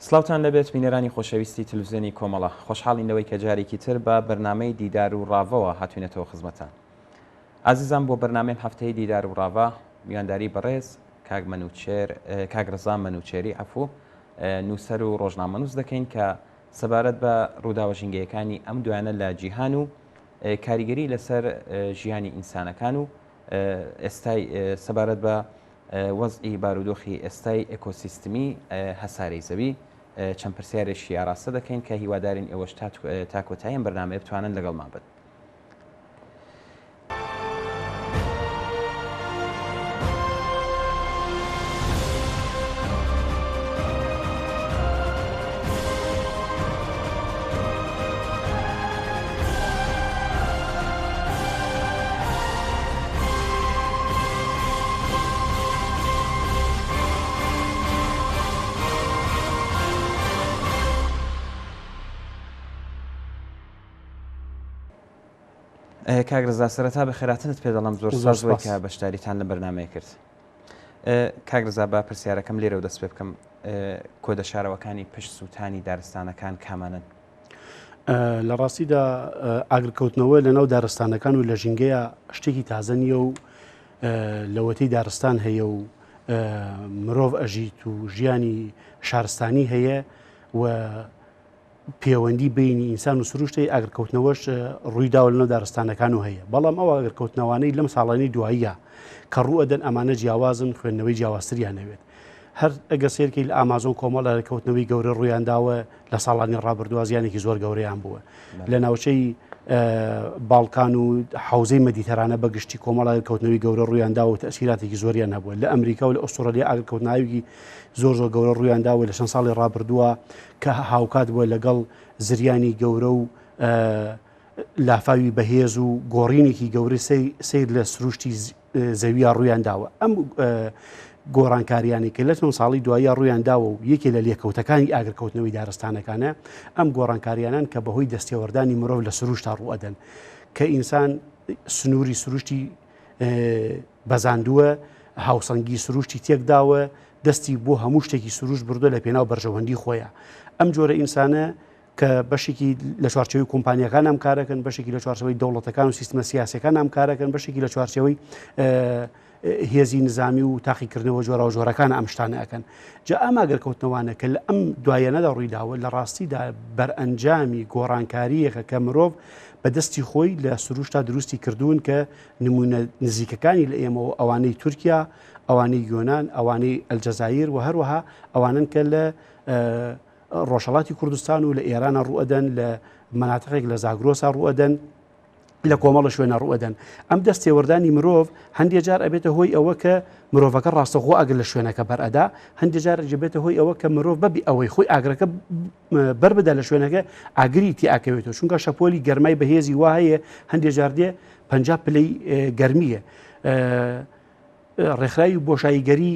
سڵاوتان لەبێت بینەرانی خۆشەویستی تلویزیۆنی کۆمەڵە خۆشحاڵینەوەی کە جارێکی تر بە بەرنامەی دیدار و ڕاڤەوە هاتوینەتەوە خزمەتان. ئازیزان بۆ بەرنامەی هەفتەی دیدار و ڕاڤە میوانداری بەڕێز کاگرەزان منوچێری عەفوو نووسەر و ڕۆژنامەنووس دەکەین کە سەبارەت بە ڕووداوە ژینگەیەکانی ئەم دوایانە لە جیهان و کاریگەری لەسەر ژیانی ئینسانەکان و ئێستای سەبارەت بە وەزئی بارودۆخی ئێستای ئێکۆسیستمی هەساری زەوی چەند پرسیارێکی ئاراستە دەکەین کە هیوادارین ئێوەش تا کۆتاییان بەرنامەیە بتوانن لەگەڵمان بن. کاگرەزا سەرەتا بە خێراتنت پێ دەڵم زۆر سازەوەی کە بەشداریتان لە بەرنامەیە کرد. کاگرەزا بە پرسیارەکەم لێرە و دەست پێ بکەم کۆدە شارەوەکانی پشت سووتانی دارستانەکان کامانن؟ لە ڕاستیدا ئاگرکەوتنەوە لەناو دارستانەکان و لە ژینگەیە شتێکی تازە نیە و لەوەتەی دارستان هەیە و مرۆڤ ئەژیت و ژیانی شارستانی هەیە و پەیوەندی بینی ئینسان و سروشتی ئاگرکەوتنەوەش ڕوویداوە لەناو دارستانەکان و هەیە، بەڵام ئەو ئاگرکەوتنەوانەی لەم ساڵانی دواییە کە ڕوئەدەن ئەمانە جیاوازن خوێندنەوەی جیاوازتریان نەوێت. هەر ئەگە سێرکەی لە ئامازۆن کۆمەڵە کەوتنەوەی گەورە ڕوویانداوە لە ساڵانی ڕابردووە زیانێکی زۆر گەورەیان بووە لە ناوچەی باڵکان و حوزەی مەدیتەرانە بەگشتی کۆمەڵە کەوتنەوەی گەورە ڕوویانداوە و تەسیراتێکی زۆریان هەبووە لە ئەمریکا و لە ئوسترالیا ئاگرکەوتناوی زۆر گەورە ڕوویانداوە لە چەند ساڵی ڕابردووە کە هاوکات بووە لەگەڵ زریانی گەورە و لافاوی بەهێز و گۆڕینێکی گەورەی سیر لە سروشتی زەویە ڕوویانداوە. ئەم گۆڕانکاریانی کە لە چەند ساڵی دوایە ڕوویانداوە و یەکێ لە لێکەوتەکانی ئاگرکەوتنەوەی دارستانەکانە ئەم گۆڕانکاریانان کە بەهۆی دەستێوەردانی مرۆڤ لە سروشتا ڕوئەدەن کە ئینسان سنووری سروشتی بەزاندووە، هاوسەنگی سروشتی تێکداوە، دەستی بۆ هەموو شتێکی سروش بردووە لە پێناو بەرژەوەندی خۆیە. ئەم جۆرە ئینسانە کە بەشێکی لە چوارچێوەی کۆمپانیەکان ئەم کارەکەن، بەشێکی لە چوارچێوەی دەوڵەتەکان و سیستمە سیاسەکان ئەم کارەکەن، بەشێکی لە چوارچێوەی هێزی نظامی و تاقیکردنەوە جۆرا و جۆرەکان ئەم شتانە ئەەکەن. جا ئەم ئاگرکەوتنەوانە کە لە ئەم دوایەنەدا ڕوویداوە لە ڕاستیدا بەرئەنجامی گۆڕانکاریەکە کە مرۆڤ بەدەستی خۆی لە سروشتا دروستی کردوون کە نمونە نزیکەکانی لە ئێمەوە ئەوانەی تورکیا، ئەوانەی یۆنان، ئەوانەی ئەلجەزایر و هەروەها ئەوانن کە لە ڕۆژهەڵاتی کوردستان و لە ئێرانە ڕوئەدەن، لە مەناتقێک لە زاگرۆسا ڕوئەدەن، لە کۆمەڵە شوێنە ڕوئەدەن. ئەم دەستێوەردانی مرۆڤ هەندێک جار ئەبێتە هۆی ئەوە کە مرۆڤەکە ڕاستەخۆ ئەگەر لە شوێنەکە بەرئەدا، هەندێک جار ئەبێتە هۆی ئەوە کە مرۆڤ بەبی ئەوەی خۆی ئاگرەکە بەربدا لە شوێنەکە ئاگری تیاکەوێتەوە، چونکە شەپۆلی گەرمای بەهێزی وا هەیە هەندێک جار دێ 50 پلەی گەرمیە. ڕێکخراوی بۆشاییگەری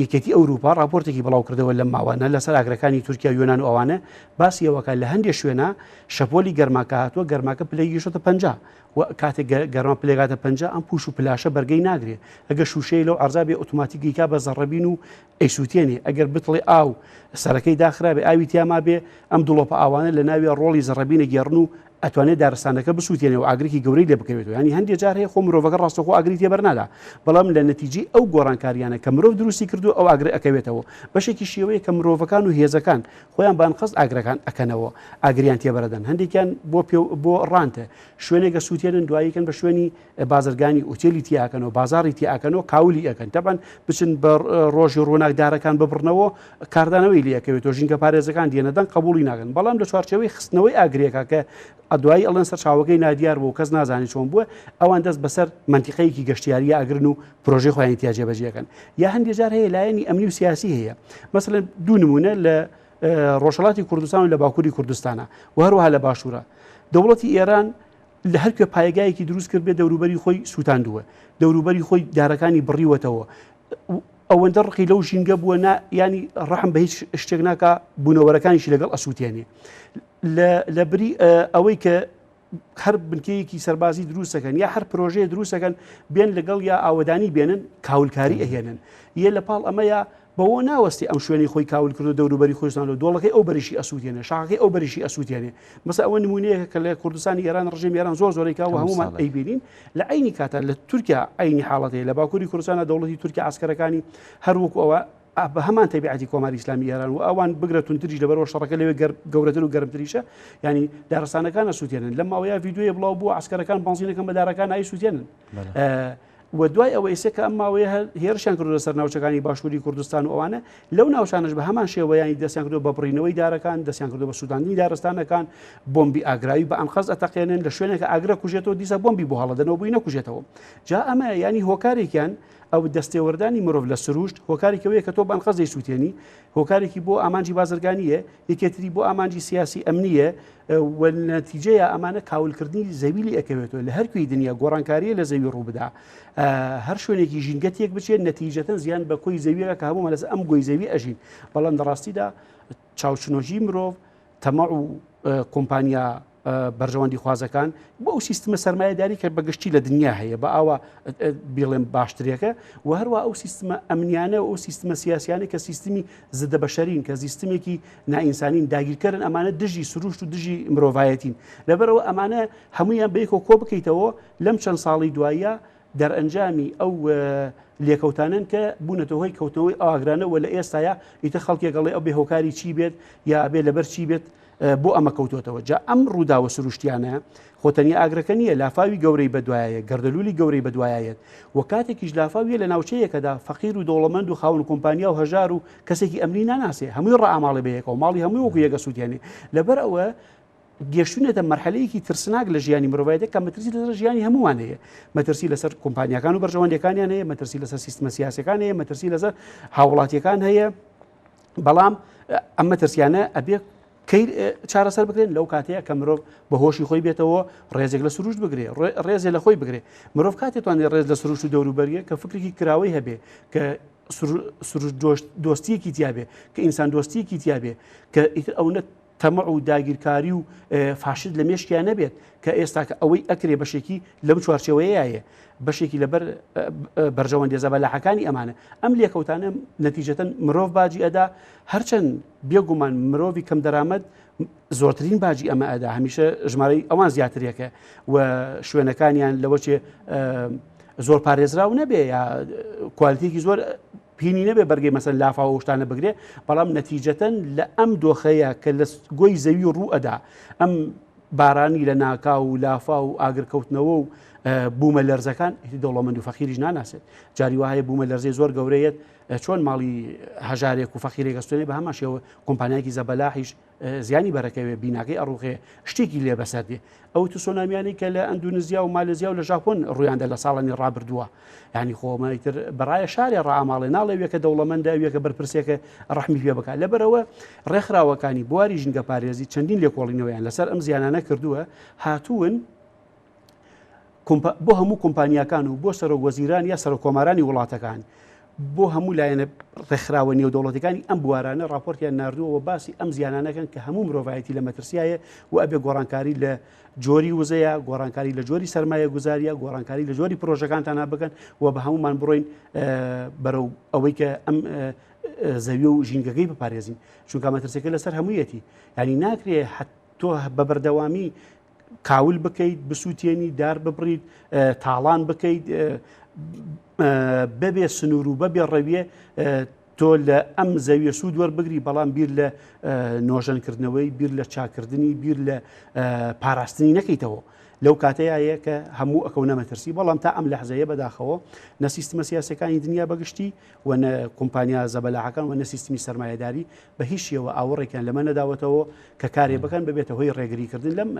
یەکێتی ئەوروپا راپۆرتێکی بڵاو کردەوە لەم ماوانە لەسەر ئاگرەکانی تورکیا، یۆنان و ئەوانە باسی ئەوەکە لە هەندێک شوێنە شەپۆلی گەرماکە هاتووە گەرماکە پلەی گەیشتە 50 و کاتێک گەرما پلێگاتە 50 ئەم پوش و پلاشە بەرگەی ناگرێ. ئەگەر شوشەی لەو ئەرزابێ ئۆتۆماتیکیکا بە زەڕەبین و ئەیسووتێنێ، ئەگەر بتڵێ ئاو سەرەکەی داخرابێ ئاوی تیاما بێ ئەم دڵۆپە ئاوانە لە ناوی ڕۆڵی زەڕەبینە گێڕن و ئەتوانێت دارستانەکە بسووتێنێ و ئاگرێکی گەورەی لێ بکەوێتەوە. ینی هەندێک جار هەیە خۆ مرۆڤەکە ڕاستەخۆ ئاگری تێبەرنادا، بەڵام لە نەتیجەی ئەو گۆڕانکاریانە کە مرۆڤ دروستی کردو ئەو ئاگرە ئەکەوێتەوە. بەشێکی شێوەیە کە مرۆڤەکان و هێزەکان خۆیان بانقەست ئاگرەکان ئەکەنەوە، ئاگریان تێبەردەن. هەندێکیان بۆ ڕانتە شوێنێکە سووتێنن دواییکەن بە شوێنی بازرگانی ئوتێلی تیاکەنەوە، بازاری تیاکەنەوە، کاولی ئەەکەن، تەبەن بچن بە ڕۆژی ڕووناکدارەکان ببڕنەوە کاردانەوەی لێەکەوێتەوە، ژینگە پارێزەکان دێنەدەن قبولی ناکەن. بەڵام لە چوارچێوەی خستنەوەی ئاگرێکە کە ئەدوایی ئەڵەن سەر چاوەکەی نادیار بوو کەس نازانی چۆن بووە، ئەوان دەست بەسەر منتیقەیەکی گەشتیاریە ئەگرن و پرۆژەی خۆیان جێبەجێەکەن. یا هەندێک جار هەیە لایەنی ئەمنی و سیاسی هەیە، مەسەڵەن دوو نمونە لە ڕۆژهەڵاتی کوردستان و لە باکووری کوردستانە و هەروەها لە باشوورە. دەوڵەتی ئێران لە هەر کوێ پایگایەکی دروست کرد بێ دەوروبەری خۆی سووتاندووە، دەوروبەری خۆی دارەکانی بڕیوەتەوە، ئەوەندە ڕقی لەو ژینگە بووە ینی ڕەحم بە هیچ شتێک ناکە بوونەوەرەکانیشی لەگەڵ ئەسووتێنێ لە بری ئەوەی کە هەر بنکەیەکی سەربازی دروستەکەن یا هەر پرۆژەیە دروستەکەن بێن لەگەڵ یا ئاوەدانی بێنن کاولکاری ئەهێنن. یە لە پاڵ ئەمەیە بەوە ناوەستی ئەم شوێنی خۆی کاول کردو دەوروبەری خۆستان و دۆڵەکەی ئەو بەریشی ئەسووتێنێ شاخەکەی ئەو بەریشی ئەسووتێنێ مەسە ئەوە نمونەیە کە لە کوردستانی ئێران ڕژیم ئێران زۆری کاوە هەمومان ئەیبینین لە عینی کاتە لە تورکیا عینی حاڵەتەیە لە باکووری کوردستانە دەوڵەتی تورکیا عسکەرەکانی هەروەکو ئەوە بە هەمان تەبیعەتی کۆماری ئیسلامی ئێران و ئەوان بگرەتونتریش لەبەرەوە شەڕەکە لەوێ گەورەتر و گەرمتریشە ینی دارستانەکان ئەسووتێنن لەم ماوەیە ڤیددیۆیە بڵاو بوو عسکەرەکان بەنزینەکەم بە دارەکان ئایسووتێنن و دوای ئەوە ئێستا کە ئەم ماوەیە هێرشیان کردو لەسەر ناوچەکانی باشووری کوردستان و ئەوانە لەو ناوچانش بە هەمان شێوەیانی دەستیان کردو بە بڕینەوەی دارەکان دەستیان کردو بە سووداندنی دارستانەکان بۆمبی ئاگراوی بە ئەم خەز ئەتەقێنن لە شوێنێکە ئاگرە کوژێتەوە دیسە بۆمبی بۆ هەڵەدەنەوە بووی نەکوژێتەوە جا ئەمە ینی هۆکارێکیان ئەو دەستێوەردانی مرۆڤ لە سروشت هۆکارێکەوەیە کە تۆ بە ئەنقەز دەیسووتێنی هۆکارێکی بۆ ئامانجی بازرگانیە یەکێتری بۆ ئامانجی سیاسی ئەمنیە و نەتیجەیە ئەمانە کاولکردنی زەویلی ئەکەوێتەوە لە هەرکوی دنیا گۆڕانکاریە لە زەوی ڕوو بدا هەر شوێنێکی ژینگەتێک بچێت نەتیجەتەن زیان بە کۆی زەویەکە کە هەموو لەس ئەم گۆی زەوی ئەژین بەڵام دەڕاستیدا چاوچنۆژی مرۆڤ تەمەع و کۆمپانیا بەرژەوەندی خوازەکان بۆ ئەو سیستمە سەرمایه‌داری کە بەگشتی لە دنیا هەیە بە ئاوا بیڵێن باشترێکە و هەروە ئەو سیستمە ئەمنیانە و ئەو سیستمە سیاسیانە کە سیستمی زدە بەشەرین کە سیستمێکی نائینسانین داگیرکردن ئەمانە دژی سروشت و دژی مرۆڤایەتین لەبەرەوە ئەمانە هەمویان بەیەکەوە کۆ بکەیتەوە لەم چەند ساڵی دوایە دەرئەنجامی ئەو لێکەوتانن کە بوونەتەوە هۆی کەوتنەوەی ئاگرانەوە لە ئێستاە ئیتە خەڵکێک گەڵێ ئەو بێهۆکاری چی بێت یا ئەبێ لەبەر چی بێت بۆ ئەمە کەوتۆتەوە جا ئەم ڕووداوە سروشتیانە خۆتەنی ئاگرەکە نیە لافاوی گەورەی بەدوایە گەردەلولی گەورەی بەدوایەت و کاتێکیش لافاویە لە ناوچەیەکەدا فەقیر و دەوڵەمەند و خاون کۆمپانیا و هەژار و کەسێکی ئەمری ناناسێ هەمووی ڕائاماڵێ بەیەکەوە ماڵی هەمووی وەکو یەکە سووتێنێ لەبەر ئەوە گەشتونێتە مەرحەلەیەکی ترسناک لە ژیانی مرۆڤایەتە کە مەترسی لەسەر ژیانی هەمووان هەیە مەترسی لەسەر کۆمپانیەکان و بەرژەوەندەکانیان هەیە مەترسی لەسەر سیستمە سیاسەکان هەیە مەترسی لەسەر هاوڵاتیەکان هەیە بەڵام ئەم مەترسیانە ئەبێ چارەسەر بکرێن لەو کاتەیە کە مرۆڤ بە هۆشی خۆی بێتەوە ڕێزێک لە سروشت بگرێ ڕێزێ لە خۆی بگرێ مرۆڤ کاتێتوانێت ڕێز لە سروشت و دەوروبەریە کە فکرێکی کراوەی هەبێ کە دۆستیەکی تیاابێ کە ئینسان دۆستیەکی تیاابێ کە ئەوە تەمە و داگیرکاری و فاشت لە مێشکیان نەبێت کە ئێستا کە ئەوەی ئەکرێ بەشێکی لەم چوارچەوەیە بەشێکی لەبەر بەرژەوەندێ زەبەلاحەکانی ئەمانە ئەم لێکەوتانە نەتیجەتەن مرۆڤ باجی ئەدا هەرچەند بێگومان مرۆڤی کەم دەرامەت زۆرترین باجی ئەمە ئەدا هەمیشە ژمارەی ئەوان زیاترێکە و شوێنەکانیان لەوەچێ زۆر پارێزراو نەبێ یا کوالیتێکی زۆر پینی نەبێ بەرگی مەسەن لافاوە شتانە بگرێ بەڵام نەتیجەتەن لە ئەم دۆخەیە کە لە گۆی زەوی و ڕوو ئەدا ئەم بارانی لە ناکا و لافا و ئاگرکەوتنەوە و بوومە لەرزەکان دەوڵەمەند و فەقیریش ناناسێت جاری وایە بوومە لەرزەی زۆر گەورەیەت چۆن ماڵی هەژارێک و فەقیرێک ئەستێنێ بە هەمان شێوە کۆمپانیایکی زەبەلاحیش زیانی بەرەکەوێ بیناکەی ئەڕوخێ شتێکی لێ بەسەردێ ئەو تو سۆنامیانی کە لە ئەندونزیا و مالزیا و لە ژاپۆن ڕوویاندا لە ساڵانی ڕابردووە ینی خۆمەتر بەڕایە شارێ ڕاماڵێ ناڵێوێکە دەوڵەمەندە وێکە بەرپرسێکە ڕەحمی پێ بکات لەبەرەوە ڕێکخراوەکانی بواری ژینگە پارێزی چەندین لێکۆڵینەوەیان لەسەر ئەم زیانانە کردووە هاتوون بۆ هەموو کۆمپانیەکان و بۆ سەرۆک وەزیران یا سەرۆک کۆمارانی وڵاتەکان بۆ هەموو لایەنە ڕێکخراوە نێودەوڵەتەکانی ئەم بوارانە راپۆرتیان نردووەوە باسی ئەم زیانانەکەن کە هەموو مرۆڤایەتی لە مەترسیایە و ئەبێ گۆڕانکاری لە جۆری وزەیە گۆڕانکاری لە جۆری سەرمایە گوزاریە گۆڕانکاری لە جۆری پرۆژەکانتانە بکەن و بە هەمومان بڕۆین بەرەو ئەوەی کە ئەم زەوی و ژینگەکەی بپارێزین چونکە مەترسەکە لەسەر هەموویەتی ینی ناکرێ تۆ بە بەردەوامی کاول بکەیت بسووتێنی دار ببڕیت تاڵان بکەیت بەبێ سنوور و بەبێ ڕەویە تۆ لە ئەم زەویە سوود وەربگری بەڵام بیر لە نۆژەنکردنەوەی بیر لە چاکردنی بیر لە پاراستنی نەکەیتەوە لەو کاتەیە کە هەموو ئەکەونە مەترسی بەڵام تا ئەم لەحزەیە بەداخەوە نە سیستمە سیاسەکانی دنیا بەگشتی و نە کۆمپانیا زەبەلاحەکان و نە سیستمی سەرمایه‌داری بە هیچ شێوە ئاوەڕێکیان لەمە نەداوەتەوە کە کارێ بکەن ببێتە هۆی ڕێگریکردن لەم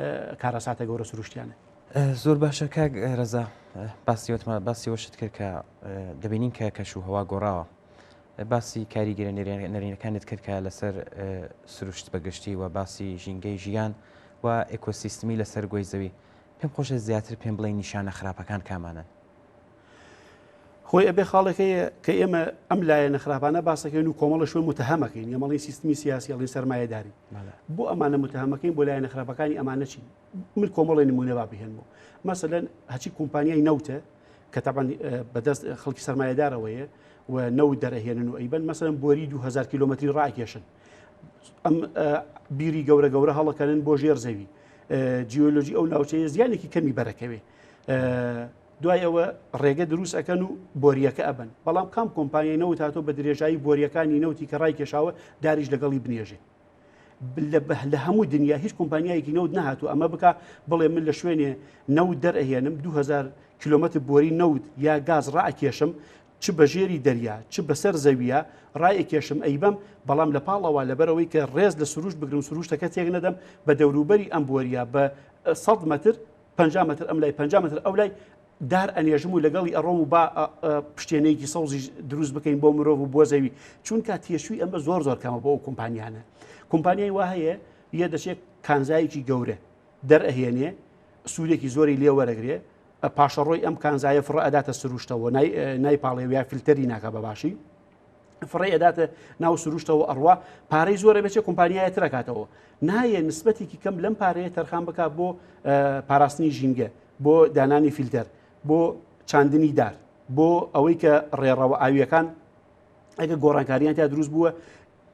کارەساتە گەورە سروشتیانە. زۆر باشە کاک ڕەزا باسی وەشت کرد کە دەبینین کە کەش و هەوا گۆڕاوە باسی کاریگەرە نەرینەکانت کرد کە لەسەر سروشت بەگشتی و باسی ژینگەی ژیان و ئێکۆسیستمی لەسەر گۆی زەوی پێم خۆشە زیاتر پێم بڵێ نیشانە خراپەکان کامانن خۆی ئەبێ خاڵەکەیە کە ئێمە ئەم لایەنە خراپانە باسەکەین و کۆمەڵە شوێن متهەمەکەین یەمەڵی سیستمی سیاسی ئەڵی سەرمایه‌داری بۆ ئەمانە متهەمەکەین بۆ لایەنە خراپەکانی ئەمانە چی من کۆمەڵی نمونە با بهێنمەوە مەسەلەن هەچی کۆمپانیای نەوتە کە تەبەن بەدەست خەڵکی سەرمایه‌دارەوەیە و نەوت دەرەهێنن و ئەیبەن مەسەلەن بۆری 2000 کیلومتری ڕاکێشن ئەم بیری گەورە گەورە هەڵەکەنن بۆ ژێر زەوی جیۆلۆژی ئەو ناوچەیە زیانێکی کەمی بەرەکەوێ دوای ئەوە ڕێگە دروست ئەەکەن و بۆریەکە ئەبن بەڵام کام کۆمپانیای نەوت هاتۆ بە درێژایی بۆریەکانی نەوتی کە ڕای کێشاوە داریش لەگەڵی بنێژێ لە هەموو دنیا هیچ کۆمپانیایەکی نەوت نهاتوو ئەمە بکە بڵێ من لە شوێنێ نەوت دەرئەهێنم 2000 کیلومتر بۆری نەوت یا گاز ڕائکێشم چ بە ژێری دەریا چ بەسەر زەویە ڕایەکێشم ئەیبەم بەڵام لە پاڵەوە لەبەرەوەی کە ڕێز لە سروش بگرم سروشتەکە تێک نەدەم بە دەوروبەری ئەم بۆریە بە 100 متر 50 متر ئەم لای 50 متر ئەو لای دار ئەنێژم و لەگەڵی ئەڕۆم و با پشتێنەیەکی سەوزی دروست بکەین بۆ مرۆڤ و بۆ زەوی چونکە تێشووی ئەمە زۆر زۆر کەمە بۆ ئەو کۆمپانیانە کۆمپانیای وا هەیە یە دەچێت کانزایەکی گەورە دەرئەهێنێ سوودێکی زۆری لێ وەرەگرێ پاشەڕۆی ئەم کانزایە فڕە ئەداتە سروشتەوە نایپاڵێویا فیلتەری ناکە بەباشی فڕێ ئەداتە ناو سروشتەوە ئەڕوا پارەی زۆرە بچێت کۆمپانیایە ترەکاتەوە نایە نسبەتێکی کەم لەم پارەیە تەرخان بک بۆ پاراستنی ژینگە بۆ دانانی فیلتەر بۆ چاندنی دار بۆ ئەوەی کە ڕێڕەوە ئاویەکان ئەگە گۆڕانکاریان تا دروست بووە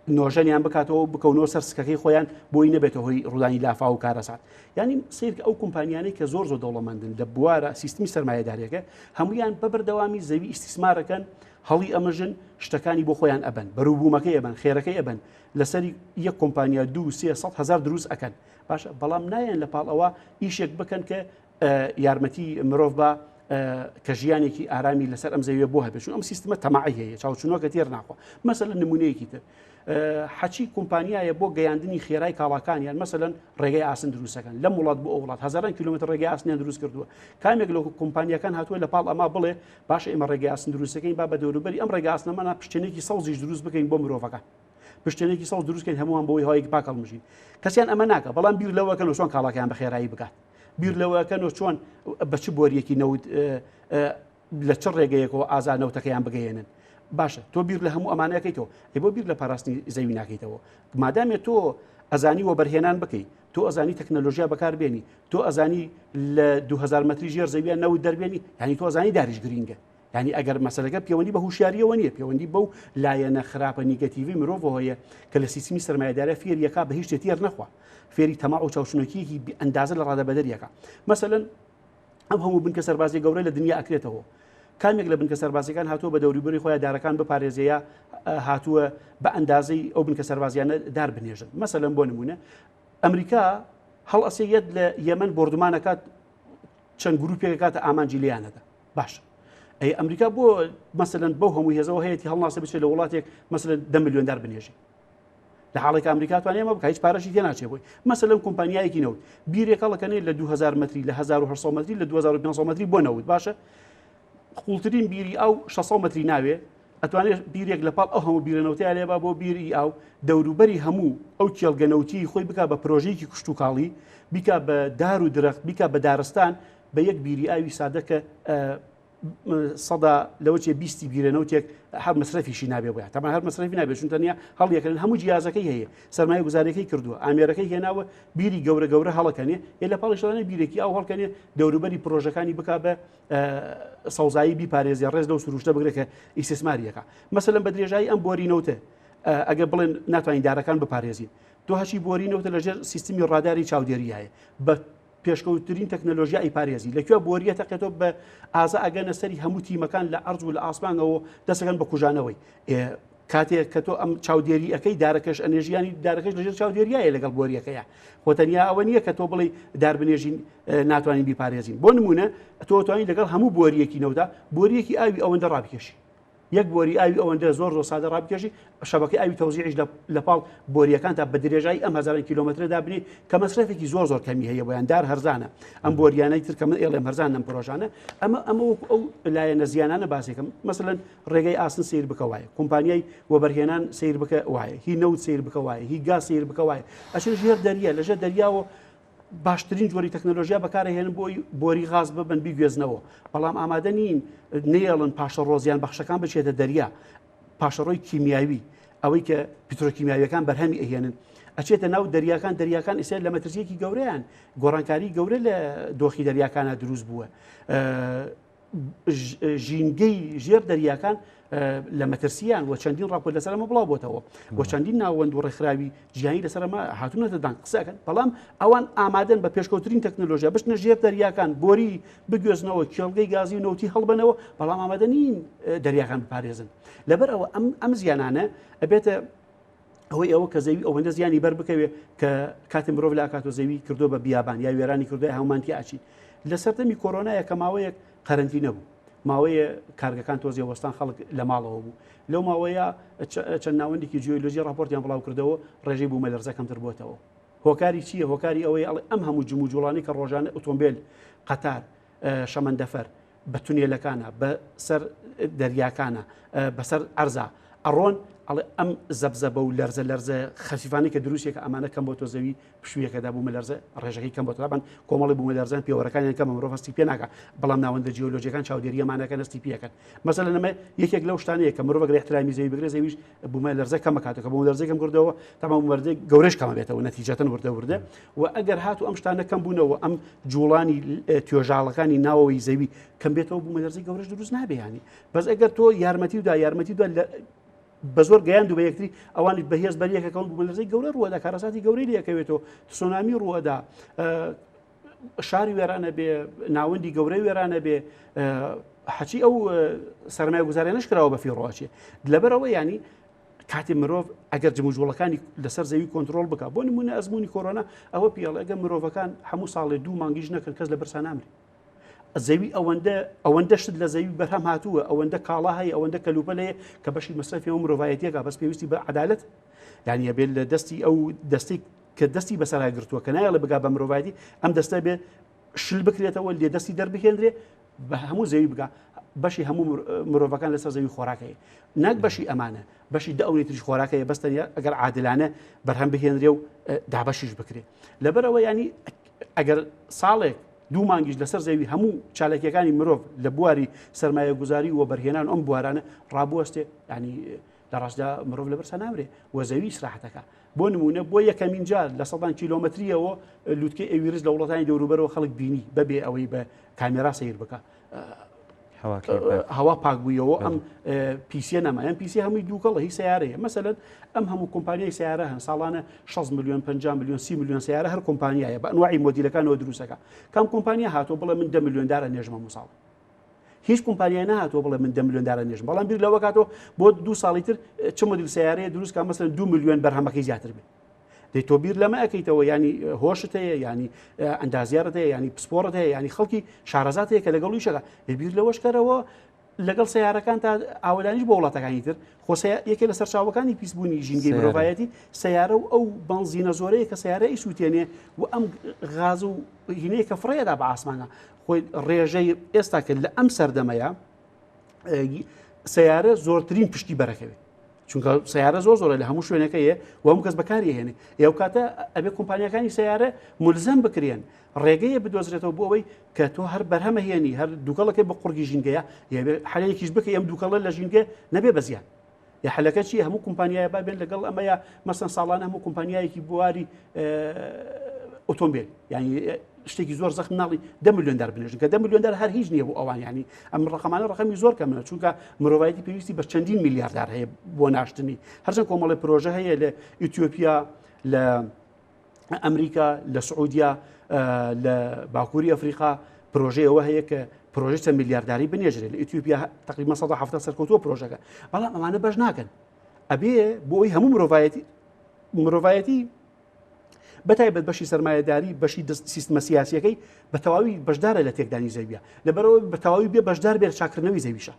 نۆژەنیان بکاتەوە بکەونەوە سەر سکەکەی خۆیان بۆی نەبێتەوە هۆی ڕوودانی لافا و کارەسات ینی سیر ئەو کۆمپانیانەی کە زۆر زۆر دەوڵەمەندن لە بوارە سیستمی سەرمایه‌داریەکە هەمویان بەبەردەوامی زەوی ئیستیسمارەکەن هەڵی ئەمەژن شتەکانی بۆ خۆیان ئەبن بەرووبوومەکەی ئەبن خێرەکەی ئەبن لەسەری یەک کۆمپانیا 200 هزار دروست ئەکەن باشە بەڵام نایەن لە پاڵەوە ئیشێک بکەن کە یارمەتی مرۆڤ بە کە ژیانێکی ئارامی لەسەر ئەم زەویە بۆ هەبێت چون ئەم سیستمە تەماعی هەیە چاوچونۆکە تێر ناخۆ مەسەلەن نمونەیەکی تر حەچی کۆمپانیایە بۆ گەیاندنی خێرای کاڵاکانیان مەسەلەن ڕێگەی ئاسن دروستەکەن لە وڵات بۆ وڵات هزاران کیلومتر ڕێگەی ئاسنیان دروست کردووە کامێک لە کۆمپانیەکان هاتووە لە پاڵ ئەما بڵێ باشە ئێمە ڕێگەی ئاسن دروستەکەین با بە دەوروبەری ئەم ڕێگە ئاسنەمانە پشتێنێکی سەوزیش دروست بکەین بۆ مرۆڤەکە پشتێنێکی سەوز دروستکەین هەمووان بۆی هەوایەکی پاک هەڵمژین کەسیان ئەمە ناکە بەڵام بیر لەوەکەن و چۆن کاڵاکیان بە خێرایی بکات بیر لەوەکەنەوە چۆن بە چ بۆریەکی نەوت لە چ ڕێگەیەکەوە ئازا نەوتەکەیان بگەێنن باشە تۆ بیر لە هەموو ئەمانەکەیتەوە ئەی بۆ بیر لە پاراستنی زەوی ناکەیتەوە مادامێت تۆ ئەزانی وەبەرهێنان بکەیت تۆ ئەزانی تەکنەلۆژیا بەکاربێنی تۆ ئەزانی لە 2000 متری ژێر زەویان نەوت دەربێنی ینی تۆ ئەزانی داریش گرینگە ینی ئەگەر مەسەلەکە پەیوەندی بە هوشیاریەوە نییە پەیوەندی بەو لایەنە خراپە نیگەتیڤی مرۆڤ هەیە کە لە سیستمی سەرمایه‌دارە فێریەکە بە هیچ شتێکی نەخوا فێری تەماع و چاوچنۆکیەکی ئەندازە لە ڕادەبەدەریەکە مەسەلەن ئەم هەموو بنکە سەربازی گەورە لە دنیا ئەکرێتەوە کامێک لە بنکە سەربازیەکان هاتووە بە دەوروبەری خۆیان دارەکان بپارێزەیە هاتووە بە ئەندازەی ئەو بنکە سەربازیانە دار بنێژن مەسەلەن بۆ نمونە ئەمریکا هەڵ ئەسێیەت لە یەمەن بردومانەکات چەند گروپێک کاتە ئامانجی لیانەدا باش ئەی ئەمریکا بۆ مەسەلەن بەو هەموو هێزەوە هەیەی هەڵناسە بچێت لە وڵاتێک مەسەلەن 10 میلیۆن دار بنێژی لە حاڵێک ئەمریکا توانێ ئەمە بکە هیچ پارەشی تێ ناچێ بۆی مەسەلەن کۆمپانیایەکی نەوت بیرێکەڵەکەنێ لە 2000 متری لە 1500 متری لە 2500 متری بۆ نەوت باشە قوڵترین بیری ئەو 600 متری ناوێ ئەتوانێت بیرێک لە پاڵ ئەو هەموو بیرەنەوتیا لێبا بۆ بیری ئەو دەوروبەری هەموو ئەو کێڵگەنەوتی خۆی بکە بە پرۆژەیەکی کوشت و کاڵی بیکە بە دار و درەخت بیکە بە دارستان بە یەک بیری ئاوی سادەکە سەدا لەوەچێ 20 بیرەنەوتێک هەر مەسرەفیشی نابێ بۆیە تەمان هەر مەسرەفی نابێت چون تەنیا هەڵیەکەن هەموو جیازەکەی هەیە سەرمایە گوزارەکەی کردووە ئامێرەکەی هێناوە بیری گەورە گەورە هەڵەکەنێ لە پاڵیشانە بیرێکی ئەو هەڵکەنێ دەوروبەری پرۆژەکانی بک بە سەوزایی بیپارێزیە ڕێز لەو سروشتە بگرێکە ئیسیسماریەکە مەسەلەن بە درێژایی ئەم بۆرینەوتە ئەگە بڵێن ناتوانین دارەکان بپارێزین تۆ هەچی بۆرینەوتە لەژێر سیستمی ڕاداری چاودێری هەیە بە پێشکەوتترین تەکنەلۆژیا ئیپارێزی لەکوێ بۆریە تەقێتەوە بە ئازا ئەگەنە سەری هەموو تیمەکان لە ئەرز و لە ئاسمانەوە دەسەکەن بە کوژانەوەی کاتێک کە تۆ ئەم چاودێری ئەەکەی دارەکەش ئەنێژیانی دارەکەش لەژێر چاودێریایە لەگەڵ بۆریەکەیە خۆتەنیا ئەوە نییە کە تۆ بڵێ داربنێژین ناتوانین بیپارێزین بۆ نمونە تۆ توانین لەگەڵ هەموو بۆریەکی نەودا بۆریەکی ئاوی ئەوەندە ڕابکێشی یەک بۆری ئاوی ئەوەندە زۆر زۆر سادە ڕابکێشی شەبەکەی ئاوی تەوزیعش لە پاڵ بۆریەکان تا بە درێژایی ئەم هەزاران کیلۆمەتر دابنی کە مەسرەفێکی زۆر زۆر کەمی هەیە بۆیان دار هەرزانە ئەم بۆریانەی تر کە من ئێڵێم هەرزان ئەم پرۆژانە ئەمە ئەو لایەنە زیانانە باسێکم مەسەلەن ڕێگەی ئاسن سیر بکە وایە کۆمپانیای وەبەرهێنان سیر بکە وایە هی نەوت سیر بکە وایە هی گاز سیر بکە وایە ئەچێت ژێر دەریە لەژێر دەریاوە باشترین جۆری تەکنەلۆژیا بەکارهێنن بۆی بۆری غاز ببن بیگوێزنەوە بەڵام ئامادە نین نێڵن پاشە ڕۆزیان بەخشەکان بچێتە دەریا پاشەڕۆی کیمیاوی ئەوەی کە پیترۆکیمیاویەکان بەرهەمی ئەهێنن ئەچێتە ناو دەریاکان ئیسێت لە مەترسیەکی گەورەیان گۆڕانکاری گەورە لە دۆخی دەریاکانە دروست بووە ژینگەی ژێر دەریاکان لە مەترسیان و چەندین ڕاپۆرت لەسەرمە بڵاو بۆتەوە و چەندین ناوەند و ڕێکخراوی جیهانی لەسەرمە هاتوونەتەدان قسەکەن بەڵام ئەوان ئامادەن بە پێشکەوترین تەکنۆلۆژیا بچنە ژێر دەریاکان بۆری بگوێزنەوە کێڵگەی گازی و نەوتی هەڵبنەوە بەڵام ئامادە نین دەریاکان بپارێزن لەبەر ئەوە ئەم زیانانە ئەبێتە ئەوەی ئەوە کە زەوی ئەوەندە زیانی بەر بکەوێت کە کاتی مرۆڤ لە ئاکات و زەوی کردو بە بیابان یا وێرانی کردوی هەمانتی ئاچی لە سەردەمی کۆرۆنایە کە ماوەیەک قەرنتینە بوو ماوەیە کارگەکان تۆزی وەستان خەڵک لە ماڵەوە بوو لەو ماوەیە چەند ناوەندێکی جیۆلۆژی راپۆرتیان بڵاو کردەوە ڕێژەی بوو مەلەرزە کەمتر بۆتەوە هۆکاری چییە هۆکاری ئەوەی ئەم هەموو جمو جوڵانی کە ڕۆژانە ئۆتۆمبیل قەتار شەمەندەفەر بە تونێلەکانە بەسەر دەریاکانە بەسەر ئەرزا ئەڕۆن ئەم زەبزەبە و لەرزە خەفیفانی کە دروستێک ئەمانە کەم بۆ تۆ زەوی پشوویەکەدا بوو مەلەرزە ڕێژەکەی کەم بۆ تابان کۆمەڵی بوو مەلەرزان پێوەڕەکانیان کە مرۆڤ هەستی پێ ناکە بەڵام ناوەندە جیۆلۆژیەکان چاودێریەمانەکە نستی پێەکەن مەسەلەن لەمە یەکێک لەو شتانەیە کە مرۆڤ ئەگەر احترامی زەوی بگرێت زەویش بوو مەلەرزە کەم کاتەکە بۆ مەلەرزەی کەم کردەوە تەمام مەلەرزە گەورەش کەمە بێتەوە نەتیجەتەن وردە و ئەگەر هاتو ئەم شتانە کەم بوونەوە ئەم جوڵانی توێژاڵەکانی ناوەوەی زەوی کەم بێتەوە بوو مەلەرزەی گەورەش دروست نابێ بەس ئەگەر تۆ یارمەتی دا بە زۆر گەیان دوو بە یەکتری ئەوانی بەهێز بەریەکەکەون بوومەلەرزەی گەورە ڕوەدا کارەساتی گەورەی لەکەوێتەوە سۆنامی ڕوەدا شاری وێرانە بێ ناوەندی گەورەی وێرانە بێ حەچی ئەو سەرمایە گوزاریانەش کراوە بە فیڕۆچێ لەبەرەوە ینی کاتی مرۆڤ ئەگەر جموجوڵەکانی لەسەر زەوی کۆنتترۆل بکە بۆ نمونە ئەزمموی کۆرۆنا ئەوە پیاڵ ئەگە مرۆڤەکان هەموو ساڵێ 2 مانگیش نەکرد کەس لە بەرسا نامری زەوی ئەوەندە شت لە زەوی بەرهەم هاتووە ئەوەندە کاڵا هەیە ئەوەندە کەلوپە لەیە کە بەشی مەسرفی ئەو مرۆڤایەتیەکە بەس پێویستی بە عەدالەت یعنی بێت لە دەستی ئەو دەستی کە دەستی بەسەرا گرتووە کە نایە لە بگا بە مرۆڤایەتی ئەم دەستە بێ شل بکرێتەوە لێ دەستی دەربهێنرێ بە هەموو زەوی بگا بەشی هەموو مرۆڤەکان لەسەر زەوی خۆراکەیە ناک بەشی ئەمانە بەشی دەوری تریش خۆراکەیە بەستەنیا ئەگەر عادلانە بەرهەم بهێنرێ و دابەشیش بکرێت لەبەرەوە ینی ئەگەر ساڵێک 2 مانگیش لەسەر زەوی هەموو چالەکیەکانی مرۆڤ لە بواری سەرمایە گوزاری و بەرهێنان ئەم بوارانە ڕابوەستێ ینی لە ڕاستدا مرۆڤ لە بەرسە نامرێ وە زەوی ئیسراحەتەکە بۆ نمونە بۆ یەکەمین جار لە 100 کیلۆمەتریەوە لووتکەی ئەویرز لە وڵاتانی دەوروبەرەوە خەڵک بینی بەبێ ئەوەی بە کامێرا سیر بکە هەوا پاک بوویەوە ئەم پیسە نەما ئەم پیسە هەمووی دووکەڵە هی سیارەیە مەسەلەن ئەم هەموو کۆمپانیای سیارە هەن ساڵانە 6 میلیۆن 50 میلیۆن 30 میلیۆن سیارە هەر کۆمپانیایە بە ئەنواعی مۆدیلەکانەوە دروستەکە کام کۆمپانیا هاتۆ بڵێ من 10 میلیۆن دارە نێژمە موساڵ هیچ کۆمپانیای نهاتۆ بڵێ من 10 میلیۆن دارە نێژم بەڵام بیر لەوە کاتەوە بۆ 2 ساڵی تر چ مۆدیل سیارەیە دروست کە مەسەلەن 2 میلیۆن بەرهەمەکەی زیاتر بێت دەی تۆ بیر لەمە ئەەکەیتەوە ینی هۆشت هەیە ینی ئەندازیارت هەیە ینی پسپۆرت هەیە ینی خەڵکی شارەزات هەیە کە لەگەڵی شەکە بیر لەوەشکەرەوە لەگەڵ سیارەکان تا ئاولانیش بۆ وڵاتەکانی تر یەکێ لە سەرچاوەکانی پیسبوونی ژینگەی مرۆڤایەتی سیارە و ئەو بەنزینە زۆرەیە کە سیارە ئیسووتێنێ و ئەم غاز و هینەیە کە فڕێدا بە ئاسمانە خۆی ڕێژەی ئێستا کرد لە ئەم سەردەمەیە سیارە زۆرترین پشتی بەرەکەوێت چونکە سیارە زۆرە لە هەموو شوێنەکەیە و هەموو کەس بەکاری هێنێ ئێو کاتە ئەبێ کۆمپانیەکانی سیارە ملزەم بکرێن ڕێگەیە بدۆزرێتەوە بۆ ئەوەی کە تۆ هەر بەرهەمە هێنی هەر دووکەڵەکەی بە قوڕگی ژینگەیە حەلەیەکیش بکە ئەم دووکەڵە لە ژینگە نەبێ بەزیان یا حەلەکە چی هەموو کۆمپانیای با بێن لەگەڵ ئەمەیە مەسەن ساڵانە هەموو کۆمپانیایەکی بواری ئۆتۆمبیل ینی شتێکی زۆر زەخم ناڵی 10 میلیۆن دار بنێژن کە 10 میلیۆن دار هەر هیچ نییە بۆ ئەوان ینی ئەم ڕقەمانە ڕقەمی زۆر کەمە چونکە مرۆڤایەتی پێویستی بە چەندین میلیاردار هەیە بۆ ناشتنی هەرچەند کۆمەڵی پرۆژە هەیە لە ئیتیۆپیا لە ئەمریکا لە سعودیا لە باکووری ئەفریقا پرۆژەیەوە هەیە کە پرۆژە میلیارداری بنێژرێت لە ئیتیۆپیا تقریبا 170 سەرکەوتووە پرۆژەکە بەڵام ئەمانە بەش ناکەن ئەبێ بۆ ئەوی هەموو مرۆڤایەتی بەتایبەت بەشی سەرمایەداری بەشی سیستمە سیاسیەکەی بە تەواوی بەشدارە لە تێکدانی زەویە لەبەرەوە بە تەواوی بێ بەشدار بێت چاکردنەوەی زەویشە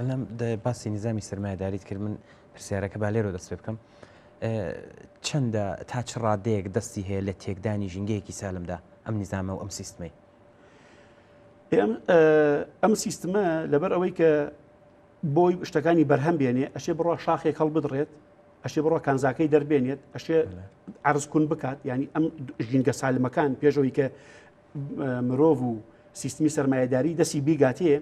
لەم باسی نظامی سەرمایەداریت کرد من پرسیارەکە با لێرە دەست پێ بکەم چەندە تا چ ڕادەیەک دەستی هەیە لە تێکدانی ژینگەیەکی سالمدا ئەم نظامە و ئەم سیستمەی ئەم سیستمە لەبەر ئەوەی کە بۆی شتەکانی بەرهەم بێنێ ئەشێ بڕۆ شاخێک هەڵ بدڕێت ئەشێ بڕۆ کانزاکەی دەربێنێت ئەشێ عرضکون بکات ینی ئەم ژینگە سالمەکان پێشەوەی کە مرۆڤ و سیستمی سەرمایەداری دەستی بیگاتێ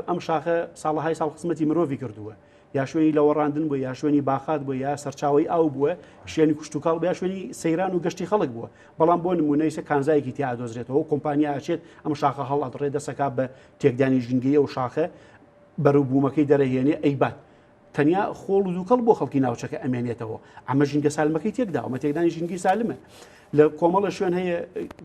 ئەم شاخە ساڵەهای ساڵ قسمەتی مرۆڤی کردووە یا شوێنی لەوەڕاندن بووە یا شوێنی باخات بووە یا سەرچاوی ئاو بووە شوێنی کوشتتوکاڵ یا شوێنی سەیران و گەشتی خەڵک بووە بەڵام بۆ نمونەیسە کانزایەکی تیا دۆزرێتەوە کۆمپانیا ئاچێت ئەم شاخە هەڵات ڕێدەسەکا بە تێکدانی ژینگەیە و شاخە بەرووبوومەکەی دەرەهێنێ ئەیبات تەنیا خۆڵ و دووکەڵ بۆ خەڵکی ناوچەکە ئەمێنێتەوە ئەمە ژینگە سالمەکەی تێکدا ئەمە تێکدانی ژینگی سالمە لە کۆمەڵە شوێن هەیە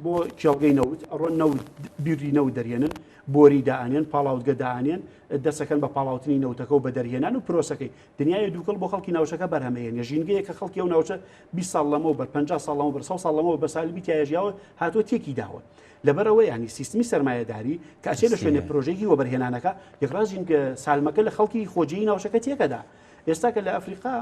بۆ کێڵگەی نەوت ئەڕۆن نەوت بیری نەوت دەرێنن بۆری داانێن پاڵاوتگە داانێن دەسەکەن بە پاڵاوتنی نەوتەکە و بە دەرهێنان و پرۆسەکەی دنیای دووکەڵ بۆ خەڵکی ناوچەکە بەرهەمەیە ژینگەیە کە خەڵکی و ناوچە 20 ساڵ لەمەوە بەر 50 ساڵ لەمەوە بەر 100 ساڵ لەمەوە بە ساڵی تایژیاوە هاتووە تێکی داوە لەبەرەوە ینی سیستمی سەرمایەداری کاچێ لە شوێنە پرۆژێکی وەبەرهێنانەکە یەکڕاز ژینگە سالمەکە لە خەڵکی خۆجیی ناوچەکە تێکەدا ئێستا کە لە ئەفریقا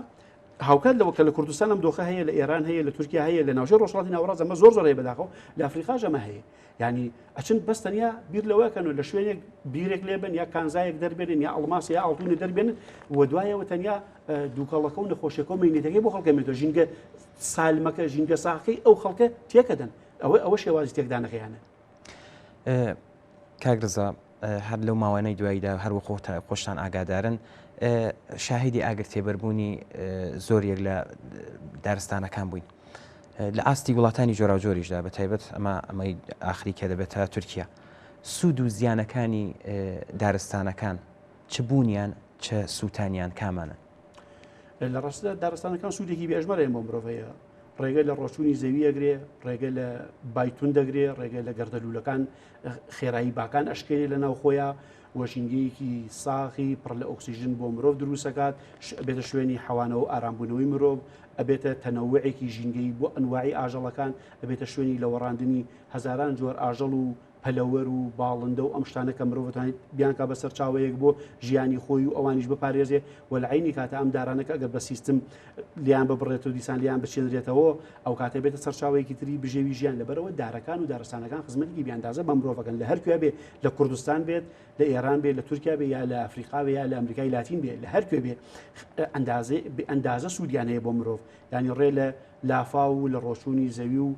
هاوکات لەوە کە لە کوردستان ئەم دۆخە هەیە لە ئێران هەیە لە تورکیا هەیە لە ناوچەی ڕۆژهەڵاتی ناوەڕاست ئەمە زۆر زۆرەیە بەداخەوە لە ئەفریقا ژەمە هەیە ینی ئەچن بەس تەنیا بیر لەوەکەن و لە شوێنێک بیرێک لێبن یا کانزایەک دەربێنن یا ئەڵماس یا ئاڵتونی دەربێنن و دوایەوە تەنیا دووکەڵەکە و نەخۆشیەکە و مینێتەکەی بۆ خەڵکەمێتەوە ژینگە سالمەکە ژینگە ساقەی ئەو خەڵکە تێکەدەن ئەوە شێوازی تێکدانەکەیانە کاگرزا هەر لەو ماوانەی دواییدا هەروە خۆشتان ئاگادارن شاهدی ئاگرتێبەربوونی زۆریەک لە دارستانەکان بووین لە ئاستی وڵاتانی جۆرا و جۆریشدا بە تایبەت ئەمەی ئاخری کە دەبێتە تورکیا سوود و زیانەکانی دارستانەکان چ بوونیان چه سووتانیان کامانە لە ڕاستدا دارستانەکان سوودێکی بێژمەرەیە بۆ مرۆڤەیە ڕێگە لە ڕۆچوونی زەوی ئەگرێ ڕێگە لە بایتون دەگرێ ڕێگە لە گەردەلوولەکان خێرایی باکان ئەشکێنێ لە ناو خۆیان وەشنگەیەکی ساخی پڕ لە ئۆکسیژن بۆ مرۆڤ دروستەکات بێتە شوێنی حەوانەوە و ئارامبوونەوەی مرۆڤ ئەبێتە تەنەوعێکی ژینگەی بۆ ئەنواعی ئاژەڵەکان ئەبێتە شوێنی لەوەڕاندنی هەزاران جۆر ئاژەڵ و پەلەوەر و باڵندە و ئەم شتانە کە مرۆڤەتوانێت بیانکە بە سەرچاوەیەک بۆ ژیانی خۆی و ئەوانیش بپارێزێ و لە عینی کاتە ئەم دارانەکە ئەگەر بە سیستم لیان ببڕێتەوە دیسان لیان بچێنرێتەوە ئەو کاتە بێتە سەرچاوەیەکی تری بژێوی ژیان لەبەرەوە دارەکان و دارستانەکان خزمەتێکی بیاندازە بە مرۆڤەکەن لە هەر کوێ بێ لە کوردستان بێت لە ئێران بێت لە تورکیا بێ یا لە ئەفریقا بێ یا لە ئەمریکای لاتین بێت لە هەر کوێ بێ ئەندازە سوودیانەیە بۆ مرۆڤ ینی ڕێ لە لافا و لە ڕۆچوونی زەوی و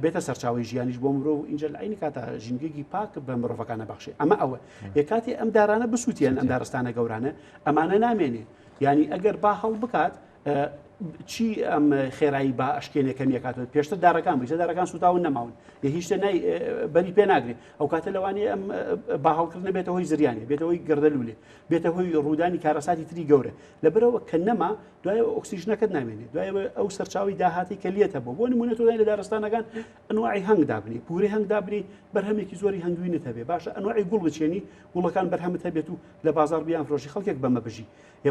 بێتە سەرچاوی ژیانیش بۆ مرۆڤ اینجا لە عینی کاتە ژینگەیەکی پاک بە مرۆڤەکانە بەخشێ ئەمە ئەوە کاتی ئەم دارانە بسووتیان ئەم دارستانە گەورانە ئەمانە نامێنێ ینی ئەگەر با هەڵ بکات چی ئەم خێرایی با ئەشکێنێ کەمیەکاتەوە پێشتر دارەکان بێتە دارەکان سوتاون نەماون هیچ شتە بەری پێ ناگرێت ئەو کاتە لەوانەیە ئەم باهەڵکردنە بێتە هۆی زریانێ بێتە هۆی گەردەلوولێ بێتە هۆی ڕوودانی کارەساتی تری گەورە لەبەرەوە کە نەما دوایە ئۆکسیژنەکەت نامێنێت دوایەوە ئەو سەرچاوی داهاتی کە لێتە بۆ نمونە تۆدای لە دارستانەکان ئەنواعی هەنگ دابنی پورەی هەنگ دابنی بەرهەمێکی زۆری هەنگوینت هەبێ باشە ئەنواعی گوڵ بچێنی گوڵەکان بەرهەمت هەبێت و لە بازار بیان فرۆشی خەڵکێک بەمە بژی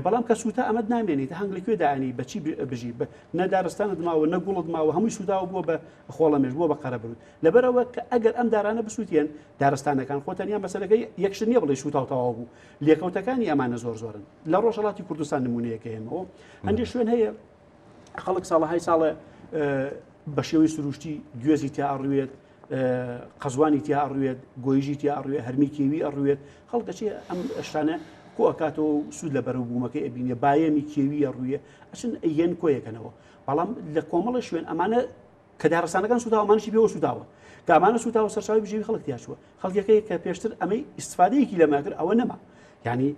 بەڵام کە سووتە ئەمەد نامێنیت هەنگ لەکوێ داانی بەچی بژی نە دارستانت ماوە نە گوڵت ماوە هەمووی سووداوە بووە بە خۆڵەمێش بووە بە قەرە برود لەبەرەوە کە ئەگەر ئەم دارانە بسووتێن دارستانەکان خۆتەنیا مەسەلەکەی یەکشت نییە بڵێ سوتاوتەواو بوو لێکەوتەکانی ئەمانە زۆرن لە ڕۆژهەڵاتی کوردستان نمونەیەکە هێمەوە هەندێک شوێن هەیە خەڵک ساڵەهای ساڵە بە شێوەی سروشتی گوێزی تیا ئەڕوێت قەزوانی تیا ئەڕوێت گۆیژی تیا ئەڕوێت هەرمی کێوی ئەڕوێت خەڵک دەچێت ئەم شتانە کۆ ئەکاتەوە سوود لە بەرەوبوومەکەی ئەبینێ بایەمی کێوی ئەڕویە ئەچن ئەیەن کۆیەکەنەوە بەڵام لە کۆمەڵە شوێن ئەمانە کە دارستانەکان سوتاوەمانشی پێوە سوتاوە کە ئەمانە سوتاوە سەرچاوی بژێوی خەڵک تیاچووە خەڵکەکەی کە پێشتر ئەمەی ئیسفادەیەکی لەما کرد ئەوە نەما یعنی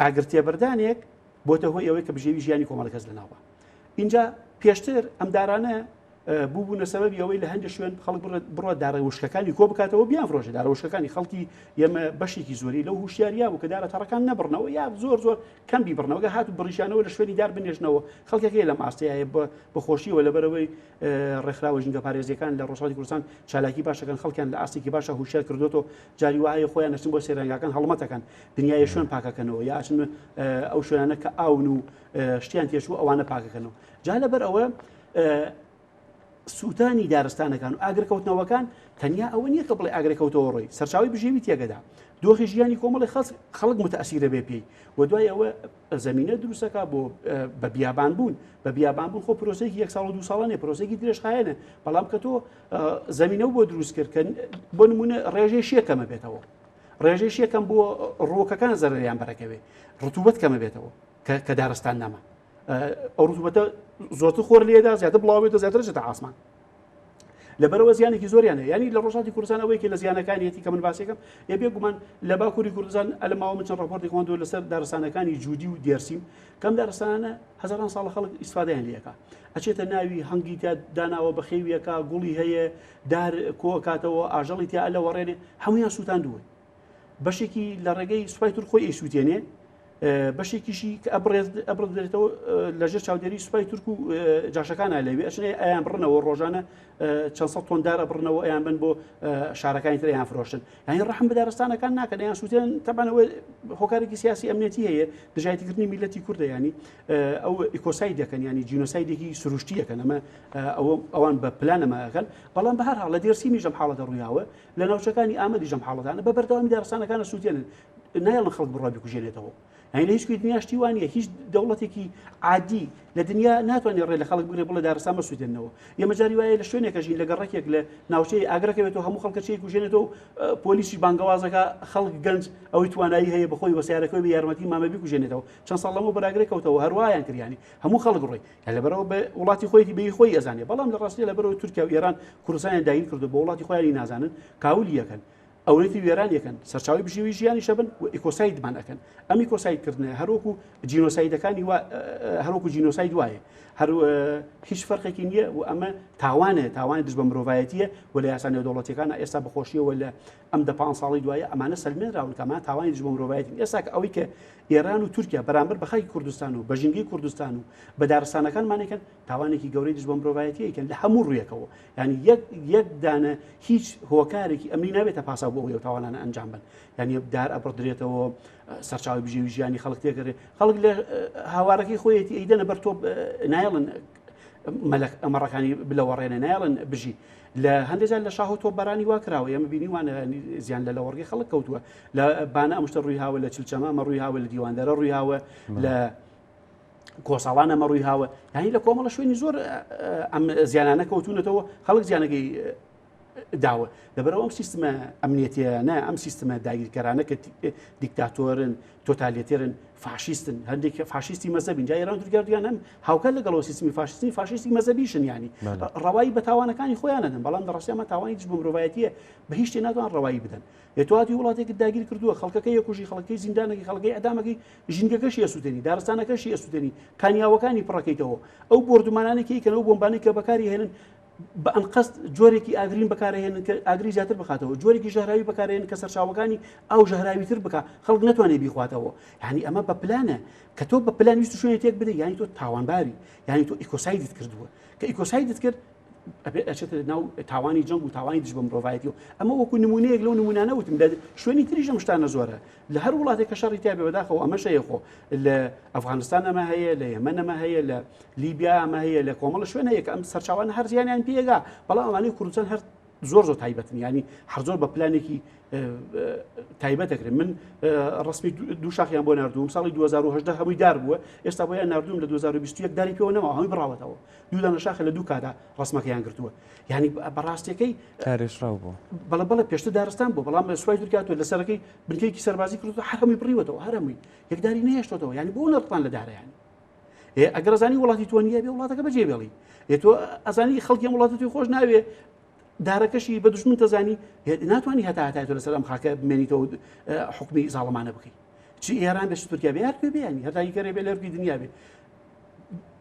ئاگرتێبەردانێک بۆتە هۆی ئەوەی کە بژێوی ژیانی کۆمەڵە کەس لەناوە اینجا پێشتر ئەم دارانە بووبوونە سەبەبی ئەوەی لە هەندێک شوێن خەڵک بڕۆ دارەوشکەکانی کۆ بکاتەوە بیان فرۆشە دارەوشکەکانی خەڵکی ئێمە بەشێکی زۆری لەو هوشیاریا بوو کە دارەتەڕەکان نەبڕنەوە یا زۆر کەم بیبڕنەوە هات و بڕیشانەوە لە شوێنی دار بنێژنەوە خەڵکێکی لە ماستەیە بەخۆشیەوە لەبەرەوەی ڕێکخراوە ژینگە پارێزیەکان لە ڕۆژهەڵاتی کوردستان چالاکی باشەکان خەڵکیان لە ئاستێکی باشە هوشیار کردوتەوە جاری وایە خۆیان نەچن بۆ سێرەنگەکان هەڵمەتەکان دنیای شوێن پاکەکەنەوە یا چن ئەو شوێنانە کە ئاون و شتیان تێشوو ئەوانە پاکەکەنەوە جا لەبەر ئەوە سووتانی دارستانەکان و ئاگرکەوتنەوەکان تەنیا ئەوە نییە کە بڵێ ئاگرکەوتەوە ڕۆی سەرچاوی بژێوی تێگەدا دۆخی ژیانی کۆمەڵی خەڵک متەئسیرە بێ پێی و دوای ئەوە زەمینە دروستەکە بۆ بە بیابان بوون بە بیابان بوون خۆ پرۆسەیەکی 1 ساڵ و 2 ساڵانێ پرۆسەیەکی درێژخایەنە بەڵام کە تۆ زەمینە بۆ دروست کرد کە بۆ نمونە ڕێژەی شێکەمە بێتەوە ڕێژەی شێکەم بۆ ڕۆکەکان زەرەریان بەرەکەوێ ڕتوبەت کەمە بێتەوە کە دارستان نەما ئەو ڕتوبەتە زۆرتر خۆر لێدا زیاتر بڵاوێتە زیاتر چێتە ئاسمان لەبەرەوە زیانێکی زۆریانە ینی لە ڕۆژاتی کوردستان ئەوەیەکی لە زیانەکانیەتی کە من باسێکم بێ گومان لە باکووری کوردستان ئەلماوە من چەند ڕپۆرتی خۆندوە لەسەر دارستانەکانی جوودی و دێرسیم کەم دارستانە هەزاران ساڵە خەڵک ئیسفادەیان لێەکە ئەچێتە ناوی هەنگی تا داناوە بە خێویەکە گوڵی هەیە دار کۆکاتەوە ئاژەڵی تیا لە وەڕێنێ هەمویان سووتاندووە بەشێکی لە ڕێگەی سوپای تور خۆی ئەیسووتێنێ بەشێکیشی کە ئەبرێتەوە لەژێر چاودێری سوپای تورک و جاشەکانە لەوێ ئەچنێ ئەیان بڕنەوە ڕۆژانە چەند سەد تۆن ئەبڕنەوە ئەیان بن بۆ شارەکانی تر ئەیان فرۆشتن یانی ڕەحم بە دارستانەکان ناکەن ئەیان سووتێن تەبانەوە هۆکارێکی سیاسی ئەمنیەتی هەیە دژایەتیکردنی میلەتی کوردە ینی ئەو ئیکۆساید دەکەن ینی جینۆسایدێکی سروشتیەکەن ئەمە ئەوان بە پلانەماکەن بەڵام بە هەر حاڵ لە دێرسیمی ژەم حاڵەتە ڕوویاوە لە ناوچەکانی ئامەدی ژەم حاڵەتانە بە بەردەوامی دارستانەکانە سووتێنن نایڵن خەڵک بڕوا بکوژێنێتەوە هەین لە هیچ دنیاشتی وانە هیچ دەوڵەتێکی عادی لە دنیا ناتوانێت ڕێ لە خەڵک بگرێ بڵێ دارستان مەسووتێنەوە ئێمە جاری وایە لە شوێنێکە ژین لە گەڕێکێک لە ناوچەی ئاگرەکەوێتەوە هەموو خەڵکەچەی کوژێنێتەوە پۆلیسی بانگەوازەکە خەڵک گەنج ئەوەی توانایی هەیە بەخۆی وەسیارەکەی بە یارمەتی مامە بکوژێنێتەوە چەند ساڵ لەمەوە بەراگرێک کەوتەوە هەروایان کردیانی هەموو خەڵک ڕۆی لەبەرەوە بە وڵاتی خۆیتی بەی خۆی ئەزانێ بەڵام لە ڕاستی لەبەرەوە تورکیا و ئێران کوردستانیان داگیر کردو بە وڵاتی خۆیانی نازانن کاولی یەکەن ئەوەتی وێران یەکەن سەرچاوی بژێوی ژیانی شەبن و ئیکۆسایدمان ئەکەن ئەم ئیکۆسایدکردنە هەروەکو جینۆسایدەکانی هەروەکو جینۆساید وایە هەر هیچ فەرقێکی نییە و ئەمە تاوانی دژ بە مرۆڤایەتیە و لە یاسا نێودەوڵەتیەکانە ئێستا بەخۆشیەوە لە ئەم 5 ساڵی دوایە ئەمانە سەلمێنراون کەمان تاوانی دژ بە مرۆڤایەتی ئێستا ئەوەی کە ئێران و تورکیا بەرامبەر بە خەڵکی کوردستان و بە ژینگەی کوردستان و بە دارستانەکانمانێکن تاوانێکی گەورەی دژ بە مرۆڤایەتیەکەن لە هەموو ڕوویەکەوە ینی یەک دانە هیچ هۆکارێکی ئەمنی نابێتە پاسا بۆ ئەوەی تاوانانە ئەنجام بن ینی دار ئەبڕدرێتەوە سەرچاوی بژێوی ژیانی خەڵک تێکەڕێ خەڵک لە هاوارەکەی خۆیەتی ئەیدەنە بەر تۆ نایڵن ئەمەڕەکانی بلەوەڕێنە نایڵن بژی لە هەندێکجار لە شاهۆ تۆ بەرانی وا کراوە ئەمە بینیوانە زیان لە وەرگی خەڵک کەوتووە لە بانە ئەمشتە ڕووی هاوە لە چلچەمە ئەمە ڕووی هاوە لە دیواندەرە ڕووی هاوە لە کۆساڵان ئەمە ڕووی هاوە یانی لە کۆمەڵە شوێنی زۆر ئەم زیانانە کەوتونەتەوە خەڵک زیانەکەی داوە لەبەرەوە ئەم سیستمە ئەمنیەتیانە ئەم سیستمە داگیرکەرانە کە دیکتاتۆرن تۆتالیتێرن فاشیستن هەندێک فاشیستی مەزەبین جا ئێران تورکیان هەم هاوکار لەگەڵەوە سیستمی فاشیستی مەزەبیشن ینی ڕەوایی بە تاوانەکانی خۆیان دەن بەڵام دەڕاستی ئەمە تاوانی دژ بە مرۆڤایەتیە بە هیچ شتێ ناتوان ڕەوایی بدەن هێتواتی وڵاتێکی داگیر کردووە خەڵکەکەی یەکوژی خەڵکی زیندانێکی خەڵکی ئەدامەکەی ژینگەکەشی ئەسووتێنی دارستانەکەشی ئەسووتێنی کانیاوەکانی پڕەکەیتەوە ئەو بردومانانێکی کە ئەو بۆمبانەی کە بەکاری هێنن بە ئەنقەست جۆرێکی ئاگرین بەکارهێنن کە ئاگری زیاتر بخاتەوە جۆرێکی ژەهراوی بەکارهێنن کە سەرچاوەکانی ئەو ژەهراوی تر بکات خەڵک ناتوانێت بیخواتەوە یعنی ئەمە بە پلانە کە تۆ بە پلان ویست شوێنێک تێک بدەیت یعنی تۆ تاوانباری یعنی تۆ ئیکۆسایدت کردووە کە ئیکۆسایدت کرد ئەچێتە ناو تاوانی جەنگ و تاوانی دژ بە مرۆڤایەتیەوە ئەمە وەکو نمونەیەک لەو نمونانە وتم لە شوێنی تریش ئەم شتانە زۆرە لە هەر وڵاتێک کە شەڕی تیا بێ بەداخەوە ئەمەش هەیە خۆ لە ئەفغانستان ئەمە هەیە لە یەمەن ئەمە هەیە لە لیبیا ئەمە هەیە لە کۆمەڵە شوێن هەیە کە ئەم سەرچاوانە هەر زیانیان پێگا بەڵام ئەمانەی کوردستان هەر زۆر تایبەتن ینی هەر زۆر بە پلانێکی تایبەتەکرێن من ڕسمی دوو شاخیان بۆ نردووم ساڵی 2010 هەمووی دار بووە ئێستا بۆیان نردووم لە 2021 داری پێوە نەما هەمووی بڕاوەتەوە دوو دانە شاخە لە دوو کادا ڕسمەکەیان گرتووە یعنی بەڕاستیەکەی کارێشراو بوو بەڵە پێشتر دارستان بوو بەڵام سوپای تورکیا لە سەرەکەی بنکەیەکی سەربازی کردووە هەرهەمووی بڕیوەتەوە هەرهەمووی یەکداری نەهێشتەوە ینی بۆ نەڕتان لە دارە ینی ئەگەر ئەزانی وڵاتی تۆ نییە بێ وڵاتەکە بەجێ بێڵی تۆ ئەزانی خەڵکی وڵاتی توی خۆش ناوێ دارەکەشی بە دژمن تەزانی ناتوانانی هەتا تۆ لەسەر ئەم خاکە بمێنیتەوە حکمی زاڵمانە بکەیت چی ئێران بێ تورکیا بێ هەر پێ بێنی هەتایی کەرێ بێ لەرگی دنیا بێ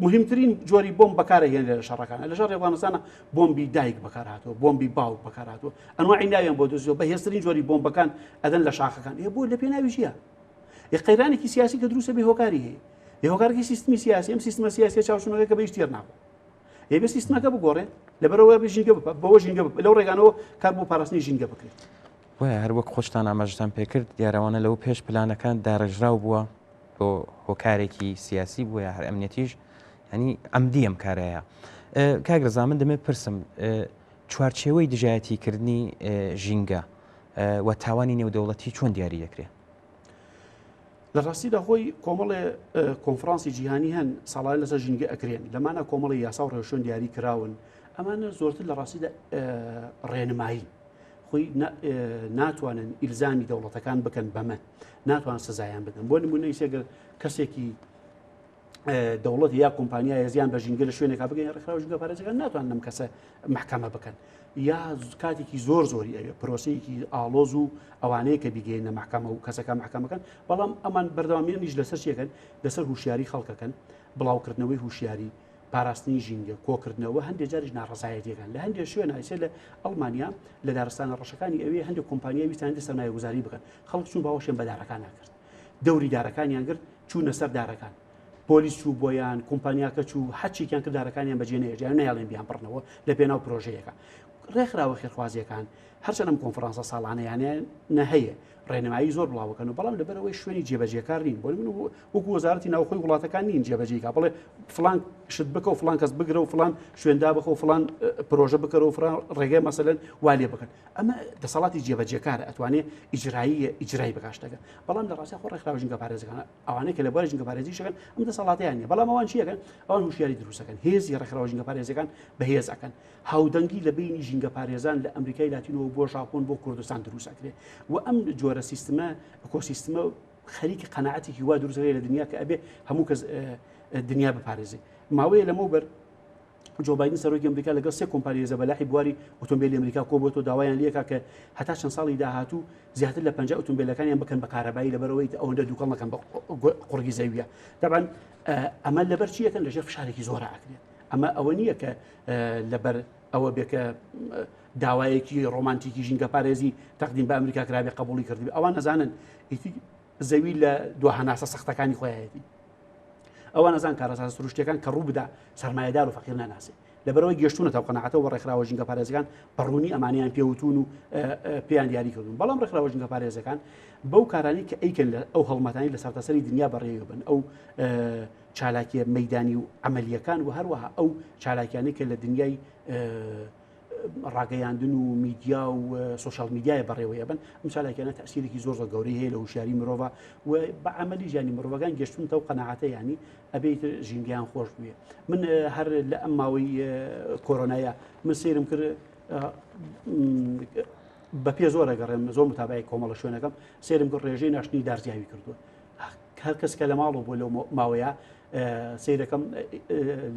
مهمترین جۆری بۆم بەکارهێن لە شەڕەکانە لە شەڕی ئەفغانستانە بۆمبی دایک بەکارهاتەوە بۆمبی باوک بەکارهاتەوە ئەنواعی ناویان بۆ دۆزیەوە بەهێزترین جۆری بۆمبەکان ئەدەن لە شاخەکان بۆ لە پێناوی ژیە قەیرانێکی سیاسی کە دروستە بێ هۆکاری هەیە هۆکارێکی سیستمی سیاسی ئەم سیستمە سیاسی چاوشونەکە کە بە هیچ تێر ناکۆ بێ سیستمەکە بگۆڕێت لەبەرەوە بە ژینگە بەوە ژینگە لەو ڕێگانەوە کار بۆ پاراستنی ژینگە بکرێت وایە هەروەک خۆشتان ئاماژتان پێکرد دیارەوانە لەو پێش پلانەکان داڕژراو بووە بۆ هۆکارێکی سیاسی بووە هەر ئەمنیەتیش ینی ئەمدی ئەم کارەیە کاگرزا من دەمێت پرسم چوارچێوەی دژایەتیکردنی ژینگە و تاوانی نێودەوڵەتی چۆن دیاری دەکرێت لە ڕاستیدا خۆی کۆمەڵێ کۆنفرانسی جیهانی هەن ساڵانە لەسەر ژینگە ئەکرێن لەمانە کۆمەڵی یاسا و ڕێوشۆن دیاری کراون ئەمانە زۆرتر لە ڕاستیدا ڕێنمایی خۆی ناتوانن ئیلزامی دەوڵەتەکان بکەن بەمە ناتوان سزایان بدەن بۆ نمونەی سێگەر کەسێکی دەوڵەت یا کۆمپانیای زیان بە ژینگە لە شوێنێکا بگەین ڕێکخراوە ژینگە پارێزەکان ناتوان لەم کەسە محکەمە بکەن یا کاتێکی زۆری ئەوێ پرۆسەیەکی ئاڵۆز و ئەوانەیە کە بیگەینە محکەمە و کەسەکە محکەمەکەن بەڵام ئەمان بەردەوامیانیش لەسەر چیەکەن لەسەر هوشیاری خەڵکەکەن بڵاوکردنەوەی هوشیاری پاراستنی ژینگە کۆکردنەوە هەندێک جاریش ناڕزایەتیەکان لە هەندێک شوێنە ئایسێ لە ئەڵمانیا لە دارستانە ڕەشەکانی ئەوێ هەندێک کۆمپانیای ویستان سەرمایه‌گوزاری بکەن خەڵک چوون باوەشیان بە دارەکان ناکرد دەوری دارەکانیان کرد چوونە سەر دارەکان پۆلیس چوو بۆیان کۆمپانیاکە چوو هەچێکیان کرد دارەکانیان بەجێ نەهێژیان نەیاڵێن بیان بڕنەوە لە پێناو پرۆژەیەەکە ڕێکخراوە خێرخوازیەکان هەرچەندەم کۆنفرانسە ساڵانەیانیان نەهەیە ڕێنمایی زۆر بڵاوەکەن و بەڵام لەبەرەوەی شوێنی جێبەجێکار نین بۆ من وەکو وەزارەتی ناوخۆی وڵاتەکان نین جێبەجێکا بڵێ فلان شت بکە و فلان کەس بگرە و فلان شوێندا بخە و فلان پرۆژە بکەرە و فلان ڕێگەی مەسەلەن والێ بکەن ئەمە دەسەڵاتی جێبەجێکارە ئەتوانێت ئیجرایی بەکاشتەکە بەڵام لە ڕاستی خۆ ڕێکخراوە ژینگە پارێزەکان ئەوانەیە کە لە بۆرە ژینگە پارێزیشەکەن ئەم دەسەڵاتیان نیە بەڵام ئەوان چیەکەن ئەوان هوشیاری دروستەکەن هێزی ڕێکخراوە ژینگە پارێزەکان بەهێز ئەکەن هاودەنگی لە بینی ژینگە پارێزان لە ئەمریکای لاتینەوە بۆ ژاپۆن بۆ کوردستان دروستەکرێت و ئەم جۆرە سیستمە ئەکۆسیستمە خەریکی قەناعەتێکی وا دروستەکەی لە دنیا کە ئەبێ هەموو کەس دنیا بپارێزێ ماوەیە لەمەوبەر جۆ بایدن سەرۆکی ئەمریکا لەگەڵ سێ کۆمپانیای زەبەلاحی بواری ئۆتۆمبیلی ئەمریکا کۆبووەوە داوایان لێکا کە هەتا چەند ساڵی داهاتوو زیاتر لە 50 ئۆتۆمبیلەکانیان بکەن بە کارەبایی لەبەرەوەی ئەوەندە دووکەڵ نەکەن بە قوڕگی زەویە طبعاً ئەمە لەبەر چیەکەن لەژێر فشارێکی زۆرە ئاکرێت ئەمە ئەوە نییە کە لەبەر ئەوە بێکە داوایەکی ڕۆمانتیکی ژینگە پارێزی تەقدیم بە ئەمریکا کرابێ قبولی کردی ئەوان نەزانن زەوی لە دو هەناسە سەختەکانی خۆیەتی ئەوان نەزان کارەساس سروشتەکان کە ڕوو بدە سەرمایەدار و فەقیر ناناسێ لەبەرەوەی گەشتونەتەوە قەناعەتەوە ڕێکخراوە ژینگە پارێزەکان بەڕوونی ئەمانیان پێوتون و پێیان دیاری کردون بەڵام ڕێکخراوە ژینگە پارێزەکان بەو کارانی کە ئەیکەن لە ئەو هەڵمەتانی لە سەرتاسەری دنیا بەڕێوە بن ئەو چالاکیە مەیدانی و عملیەکان و هەروەها ئەو چالاکیانەی کە لە دنیای ڕاگەیاندن و میدیا و سوشال میدیای بەڕێوەیە بن ئەم چالاکیانە تەسیرێکی زۆر گەورەی هەیە لە هوشیاری مرۆڤ و بە عملی ژیانی مرۆڤەکان گەشتونتە و قەناعەتە ینی ئەبێت ژینگیان خۆش بوێ من هەر لە ئەم ماوەی کۆرۆنایە من سیرم کرد بە پێ زۆر ئەگەڕێم زۆر متابعی کۆمەڵە شوێنەکەم سێرم کرد ڕێژەی ناشتنی دارزیاوی کردووە هەر کەس کە لە ماڵەوە بۆ لەو ماوەیە سیرەکەم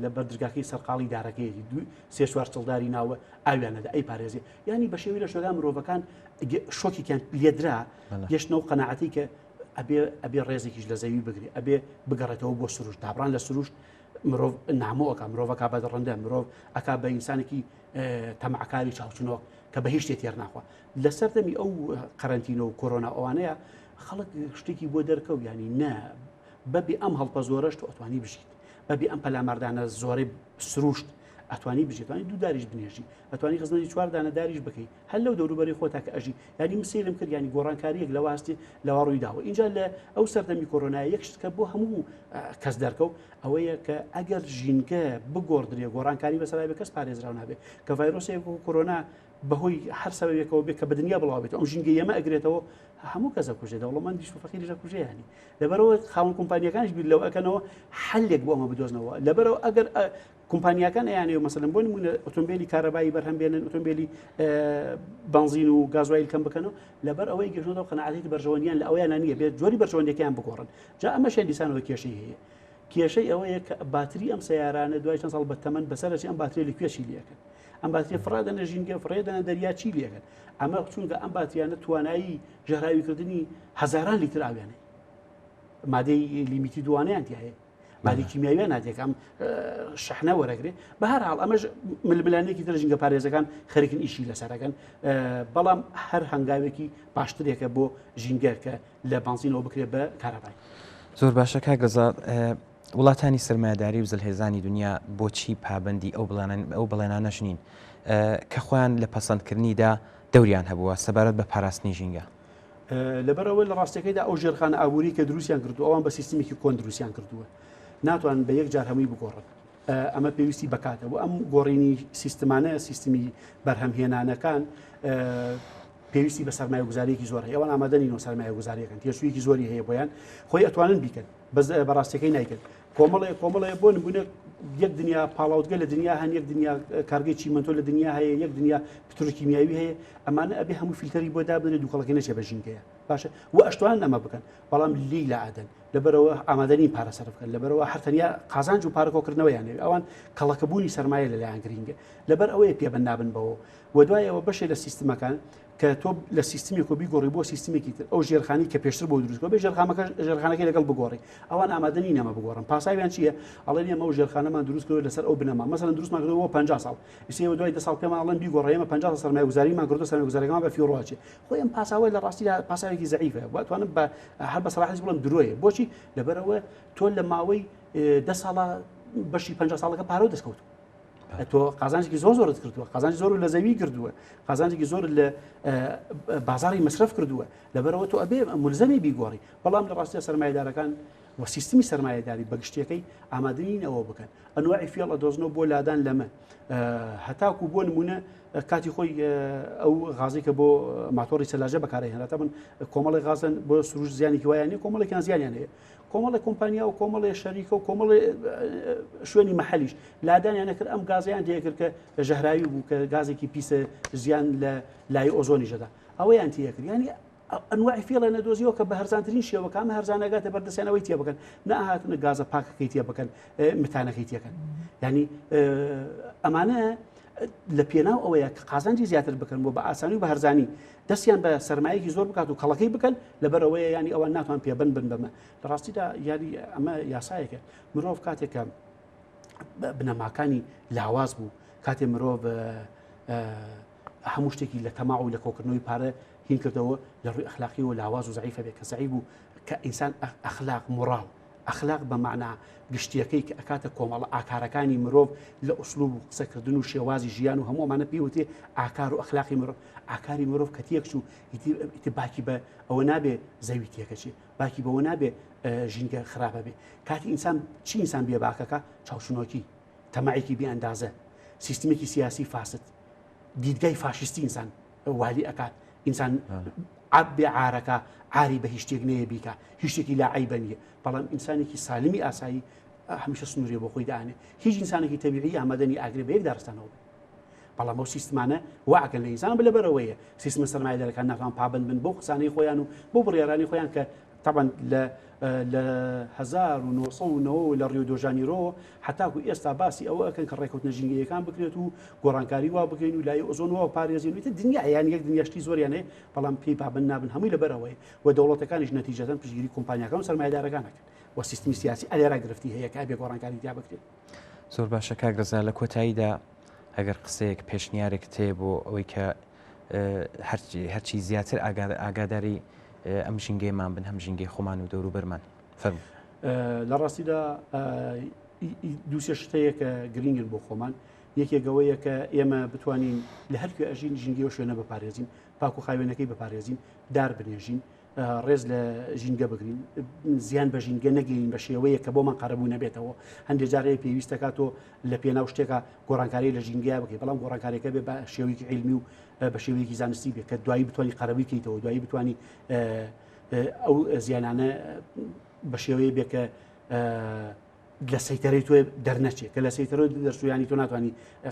لە بەردرگاکەی سەرقاڵی دارەکەیەتی دوو سێ چوار چڵداری ناوە ئاویانەدا ئەی پارێزی ینی بە شێوی لە شوێندا مرۆڤەکان شۆکیان لێدرا گەشتنەوە قەناعەتی کە ئەبێ ڕێزێکیش لە زەوی بگری ئەبێ بگەڕێتەوە بۆ سروشت دابڕان لە سروشت مرۆڤ نامۆەکە مرۆڤەکە بەدەڕەندە مرۆڤ ئەکا بە ئینسانێکی تەماعکاری چاوچنەوە کە بە هیچ شتێک تێر ناخوا لەسەر دەمی ئەو قەرەنتینە و کۆرۆنا ئەوانەیە خەڵک شتێکی بۆ دەرکەوت ینی نە بەبێ ئەم هەڵپە زۆرەشت و ئەتوانی بژیت بەبێ ئەم پەلامەردانە زۆرەی سروشت ئەتوانی بژیت توانی دوو داریش بنێژی ئەتوانی خزمەتی چوار دانە داریش بکەیت هەر لەو دەوروبەری خۆتا کە ئەژی ینی مسیرم کرد ینی گۆڕانکاریەک لە واستی لەوا ڕووی داوە اینجا لە ئەو سەردەمی کۆرۆنای یەک شت کە بۆ هەموو کەس دەرکەوت ئەوەیە کە ئەگەر ژینگە بگۆڕدرێ گۆڕانکاری بەسەرای بە کەس پارێزراو نابێت کە ڤایرۆسێک و کۆرۆنا بەهۆی هەر سەبەبێکەوە بێت کە بە دنیا بڵاوێت ئەم ژینگە ئێمە ئەگرێتەوە هەموو کەسە کوژێت دەوڵەمەندیش و فەقیریش کوژێیانی لەبەرەوە خاوەن کۆمپانیەکانش بیر لەو ئەکەنەوە حەلێک بۆ ئەمە بدۆزنەوە لەبەرەوە ئەگەر کۆمپانیەکان ئەیانەوە مەسەلەن بۆ نمونە ئۆتۆمبیلی کارەبایی بەرهەم بێنن ئۆتۆمبیلی بنزین و گازوایل کەم بکەنەوە لەبەر ئەوەی گەژنەوە قەناعەتی بەرژەوەندیان لە ئەویان نییە بێت جۆری بەرژەوەندەکەیان بگۆڕن جا ئەمەشیان دیسانەوە کێشەی هەیە کێشەی ئەوەیە کە باتری ئەم سەیارانە دوای چەند ساڵ بەتەمەن بەسەرەی ئەم باتری لەکوێشی لەکەن ئەم باتری فڕادەنە ژینگە فڕێدەنە دەریا چی لێکەن ئەمە چونکە ئەم باتریانە توانایی ژەهراویکردنی هەزاران لیتر ئاویانەی مادەی لیمیتی دوانیان هەیە مادەی کیمیاویان ناتێک ئەم شەحنە وەرەگرێ بە هەر حاڵ ئەمەش ململانێکی تر ژینگە پارێزەکان خەریکن ئیشی لەسەرەکەن بەڵام هەر هەنگاوێکی باشترێکە بۆ ژینگە کە لە بنزینەوە بکرێت بە کارەبای زۆر باشە کاگەزا وڵاتانی سرمایه‌داری و زلهێزانی دنیا بۆچی پابندی ئەو بەڵێنانەش نین کە خۆیان لە پەسەندکردنیدا دەوریان هەبووە سەبارەت بە پاراستنی ژینگە لەبەرەوە لە ڕاستیەکەیدا ئەو ژێرخانە ئابووری کە دروستیان کردو ئەوان بە سیستمێکی کۆن دروستیان کردووە ناتوان بە یەک جار هەمووی بگۆڕن ئەمە پێویستی بکاتەوە ئەم گۆڕینی سیستمانە سیستمی بەرهەمهێنانەکان پێویستی بە سەرمایه‌گوزاریەکی زۆر هەیە ئەوان ئامادەنینەوە سەرمایه‌گوزاریەکەن تێشوویەکی زۆری هەیە بۆیان خۆی ئەتوانن بیکەن بەڕاستیەکەی نایکرد کۆمەڵەیە بۆ نمونە یەک دنیا پاڵاوتگە لە دنیا هەن یەک دنیا کارگەی چیمەنتۆ لە دنیا هەیە یەک دنیا پترۆکیمیاوی هەیە ئەمانە ئەبێ هەموو فیلتەری بۆ دابنێت دووکەڵەکەی نەچێ بە ژینگەیە باشە و ئەشتوان ئەمە بکەن بەڵام لی لە ئادەن لەبەرەوە ئامادەنی پارە سەرف بکەن لەبەرەوە هەرتەنیا قازانج و پارەکۆکردنەوەیان ئەوان کەڵەکەبوونی سەرمایە لەلایەن گرینگە لەبەر ئەوەیە پێبەن نابن بەوە و دوایەوە بەشێ لە سیستمەکان کە تۆ لە سیستمی کۆبی گۆڕی بۆ سیستمێکی تر ئەو ژێرخانی کە پێشتر بۆ دروستکە بێ ژێرخانەکەی لەگەڵ بگۆڕی ئەوان ئامادەنی نەمە بگۆڕن پاساویان چییە ئەڵێن ئێمە ئەو ژێرخانەمان دروست کردو لەسەر ئەو بنەما مەسەڵەن دروستمان کردەوە 50 ساڵ ئێستا دوای 10 ساڵ پێمان ئەڵێن بیگۆڕێ ئێمە 50 سەرمایه‌گوزاریمان کردو سەرمایه‌گوزاریەکەمان بە فیڕۆچێ خۆی ئەم پاساوی لە ڕاستی پاساوێکی زەعیفە واتوانم بە هەر بە سەراحەت بڵێم درۆیە بۆچی لەبەرەوە تۆ لە ماوەی 10 ساڵە بەشی 50 ساڵەکە پارە دەستکەوت تۆ قازانجێکی زۆرت کردووە قازانجی زۆر لە زەوی کردووە قازانجێکی زۆر لە بازاری مەصرف کردووە لەبەرەوە تۆ ئەبێ ملزەمی بیگۆڕی بەڵام لە ڕاستیە سەرمایه‌دارەکان و سیستمی سەرمایه‌داری بەگشتیەکەی ئامادەنینەوە بکەن ئەنواعی فێڵ ئەدۆزنەوە بۆ لادان لەمە هەتاکو بۆ نمونە کاتی خۆی ئەو غازی کە بۆ ماتۆری سەلاجە بەکارهێنرا من کۆمەڵی غازن بۆ سروش زیانێکی وایانی کۆمەڵێکیان زیانیان هەیە کۆمەڵی کۆمپانیا و کۆمەڵی شەریکە و کۆمەڵی شوێنی مەحەلیش لادانیان نەکرد ئەم گازیان دەیەکرد کە ژەهراوی بوو کە گازێکی پیسە زیان لە لای ئۆزۆنی ژەدا ئەوەیان تێکرد ینی ئەنواعی فێڵە نەدۆزیەوە کە بە هەرزانترین شێوەکە ئەمە هەرزانەگاتە بەردەستیانەوەی تێ بکەن نەهاتنە گازە پاکەکەی تێ بکەن متانەکەی تێکەن ینی ئەمانە لە پێناو ئەوەیە کە قازانجی زیاتر بکەن بۆ بە ئاسانی و بە هەرزانی دەستیان بە سەرمایەکی زۆر بکات و کەڵەکەی بکەن لەبەرەوەیە ینی ئەوان ناتوان پێبن بن بەمە لە ڕاستیدا یاری ئەمە یاسایەکە مرۆڤ کاتێکە بنەماکانی لاواز بوو کاتێ مرۆڤ هەموو شتێکی لە تەماع و لە کۆکردنەوەی پارە هین کردەوە لە ڕووی ئەخلاقی و لاواز و زەعیفە بێت کە زەعیف بوو کە ئینسان ئەخلاق موڕاڵ ئەخلاق بە معنا گشتیەکەی کە ئەکاتە کۆمەڵە ئاکارەکانی مرۆڤ لە ئوسلوب و قسەکردن و شێوازی ژیان و هەموو ئەمانە پێوتێ ئاکار و ئەخلاقی مرۆڤ ئاکاری مرۆڤ کە تێکچ و ئیتر باکی بە ئەوە نابێ زەوی تێکەچێ باکی بەوە نابێ ژینگە خراپە بێ کاتی ئینسان چی ئینسان بێ باکەکە چاوشنۆکی تەماعێکی بێ ئەندازە سیستمێکی سیاسی فاسد دیدگای فاشستی ئینسان والی ئەکات ئینسان بێ عارەکە عاری بە هیچ شتێک نەیە بیکە هیچ شتێکی لا عیبە نیە بەڵام ئینسانێکی سالمی ئاسایی هەمیشە سنووریە بۆ خۆی دانێ هیچ ئینسانێکی تەبیعی ئامادەنی ئاگرێ بە یەک دارستانەوە بەڵام ئەو سیستمانە واعکەن لە ئینسان لەبەرەوەیە سیستمە سەرمایه‌دارەکان ناتوان پابند بن بۆ قسانەی خۆیان و بۆ بڕیارانی خۆیان کە طبعا لە 1990 لە ڕیۆ دۆ ژانیرۆ هەتاکو ئێستا باسی ئەوە ئەکەن کە ڕێکەوتنە ژینگەیەکان بکرێت و گۆڕانکاری وا بکەین و لای ئۆزۆنەوە پارێزین وتە دنیا یان یەک دنیاشتی زۆریان هەیە بەڵام پێی پابند نابن هەمووی لەبەرەوەی و دەوڵەتەکانیش نەتیجەتەن پشتگیری کۆمپانیاکان و سەرمایه‌دارەکانەکەن و سیستمی سیاسی ئەلێرا گرفتی هەیە کە بێ گۆڕانکاری تیا بکرێت زۆر باشە کاکرزا لە کۆتاییدا ئەگەر قسەیەک پێشنیارێک تێ بۆ ئەوەی کە هەرچی زیاتر ئاگاداری ئەم ژینگەیمان بن هەم ژینگەی خۆمان و دەوروبەرمان فەرموو لە ڕاستیدا دووسێ شتەیە کە گرنگن بۆ خۆمان یەکێکەوەیە کە ئێمە بتوانین لە هەرکوێ ئەژین ژینگەی و شوێنە بپارێزین پاک و خاوێنەکەی بپارێزین دار بنێژین ڕێز لە ژینگە بگرین زیان بە ژینگە نەگەین بە شێوەیە کە بۆمان قەرەبوو نەبێتەوە هەندێک جارەیە پێویستەکە تۆ لە پێناو شتێکە گۆڕانکاری لە ژینگەیە بکەیت بەڵام گۆڕانکاریەکە بێ بە شێوەیەکی عیلمی و بە شێوەیەکی زانستی بێت کە دوایی بتوانانی قەرەبووی بکەیتەوە دوایی بتوانی ئەو زیانانە بە شێوەیە بێ کە لە سەیتەرەی تۆ دەرنەچێت کە لە سەیتەرەوە دەرسویانی تۆ ناتوانانی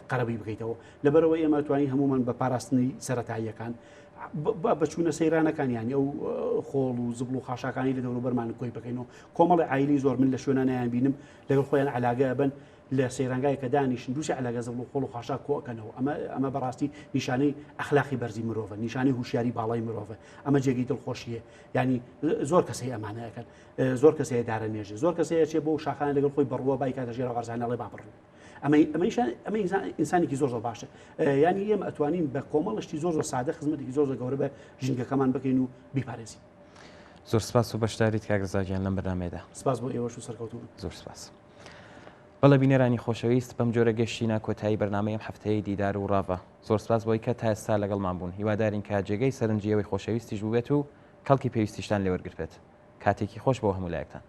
قەرەبووی بکەیتەوە لەبەرەوەی ئێمە توانین هەمومان بە پاراستنی سەرەتاییەکان بەچوونە سەیرانەکانیانی ئەو خۆڵ و زبل و خاشاکانی لە دەوروبەرمان کۆی بکەینەوە کۆمەڵی عایلی زۆر من لە شوێنانیان بینم لەگەڵ خۆیان علاگە بن لە سەیرانگای کە دانیشن دووسی علاگە زبل و خۆڵ و خاشاک کۆکەنەوە ئەمە بەڕاستی نیشانەی ئەخلاقی بەرزی مرۆڤە نیشانەی هوشیاری باڵای مرۆڤە ئەمە جێگەی دڵخۆشیە ینی زۆر کەسەی ئەمانەیەکەن زۆر کەسەیە دارە نێژێ زۆر کەسەیە چێ بۆ شاخانە لەگەڵ خۆی بڕوە بای کاتە ژێرە وەرزانەڵێ بابڕن ئەمە ئینسانێکی زۆر باشە ینی ئێمە ئەتوانین بە کۆمەڵشتی زۆر سادە خزمەتێکی زۆر گەورە بە ژینگەکەمان بکەین و بیپارێزین زۆر سپاس و بەشداریت کاکرزاگیان لەم بەرنامەیەدا سپاس بۆ ئێوەش و سەرکەوتوو زۆر سپاس بەڵێ بینەرانی خۆشەویست بەم جۆرە گەشتینە کۆتایی بەرنامەیەم هەفتەیە دیدار و ڕاڤە زۆر سپاس بۆی کە تا ئێستا لەگەڵمان بوون هیوادارین کە جێگەی سەرنجیەوەی خۆشەویستیش بووبێت و کەڵکی پێویستیشتان لێوەرگرت بێت کاتێکی خۆش بۆ هەموو لایەکتان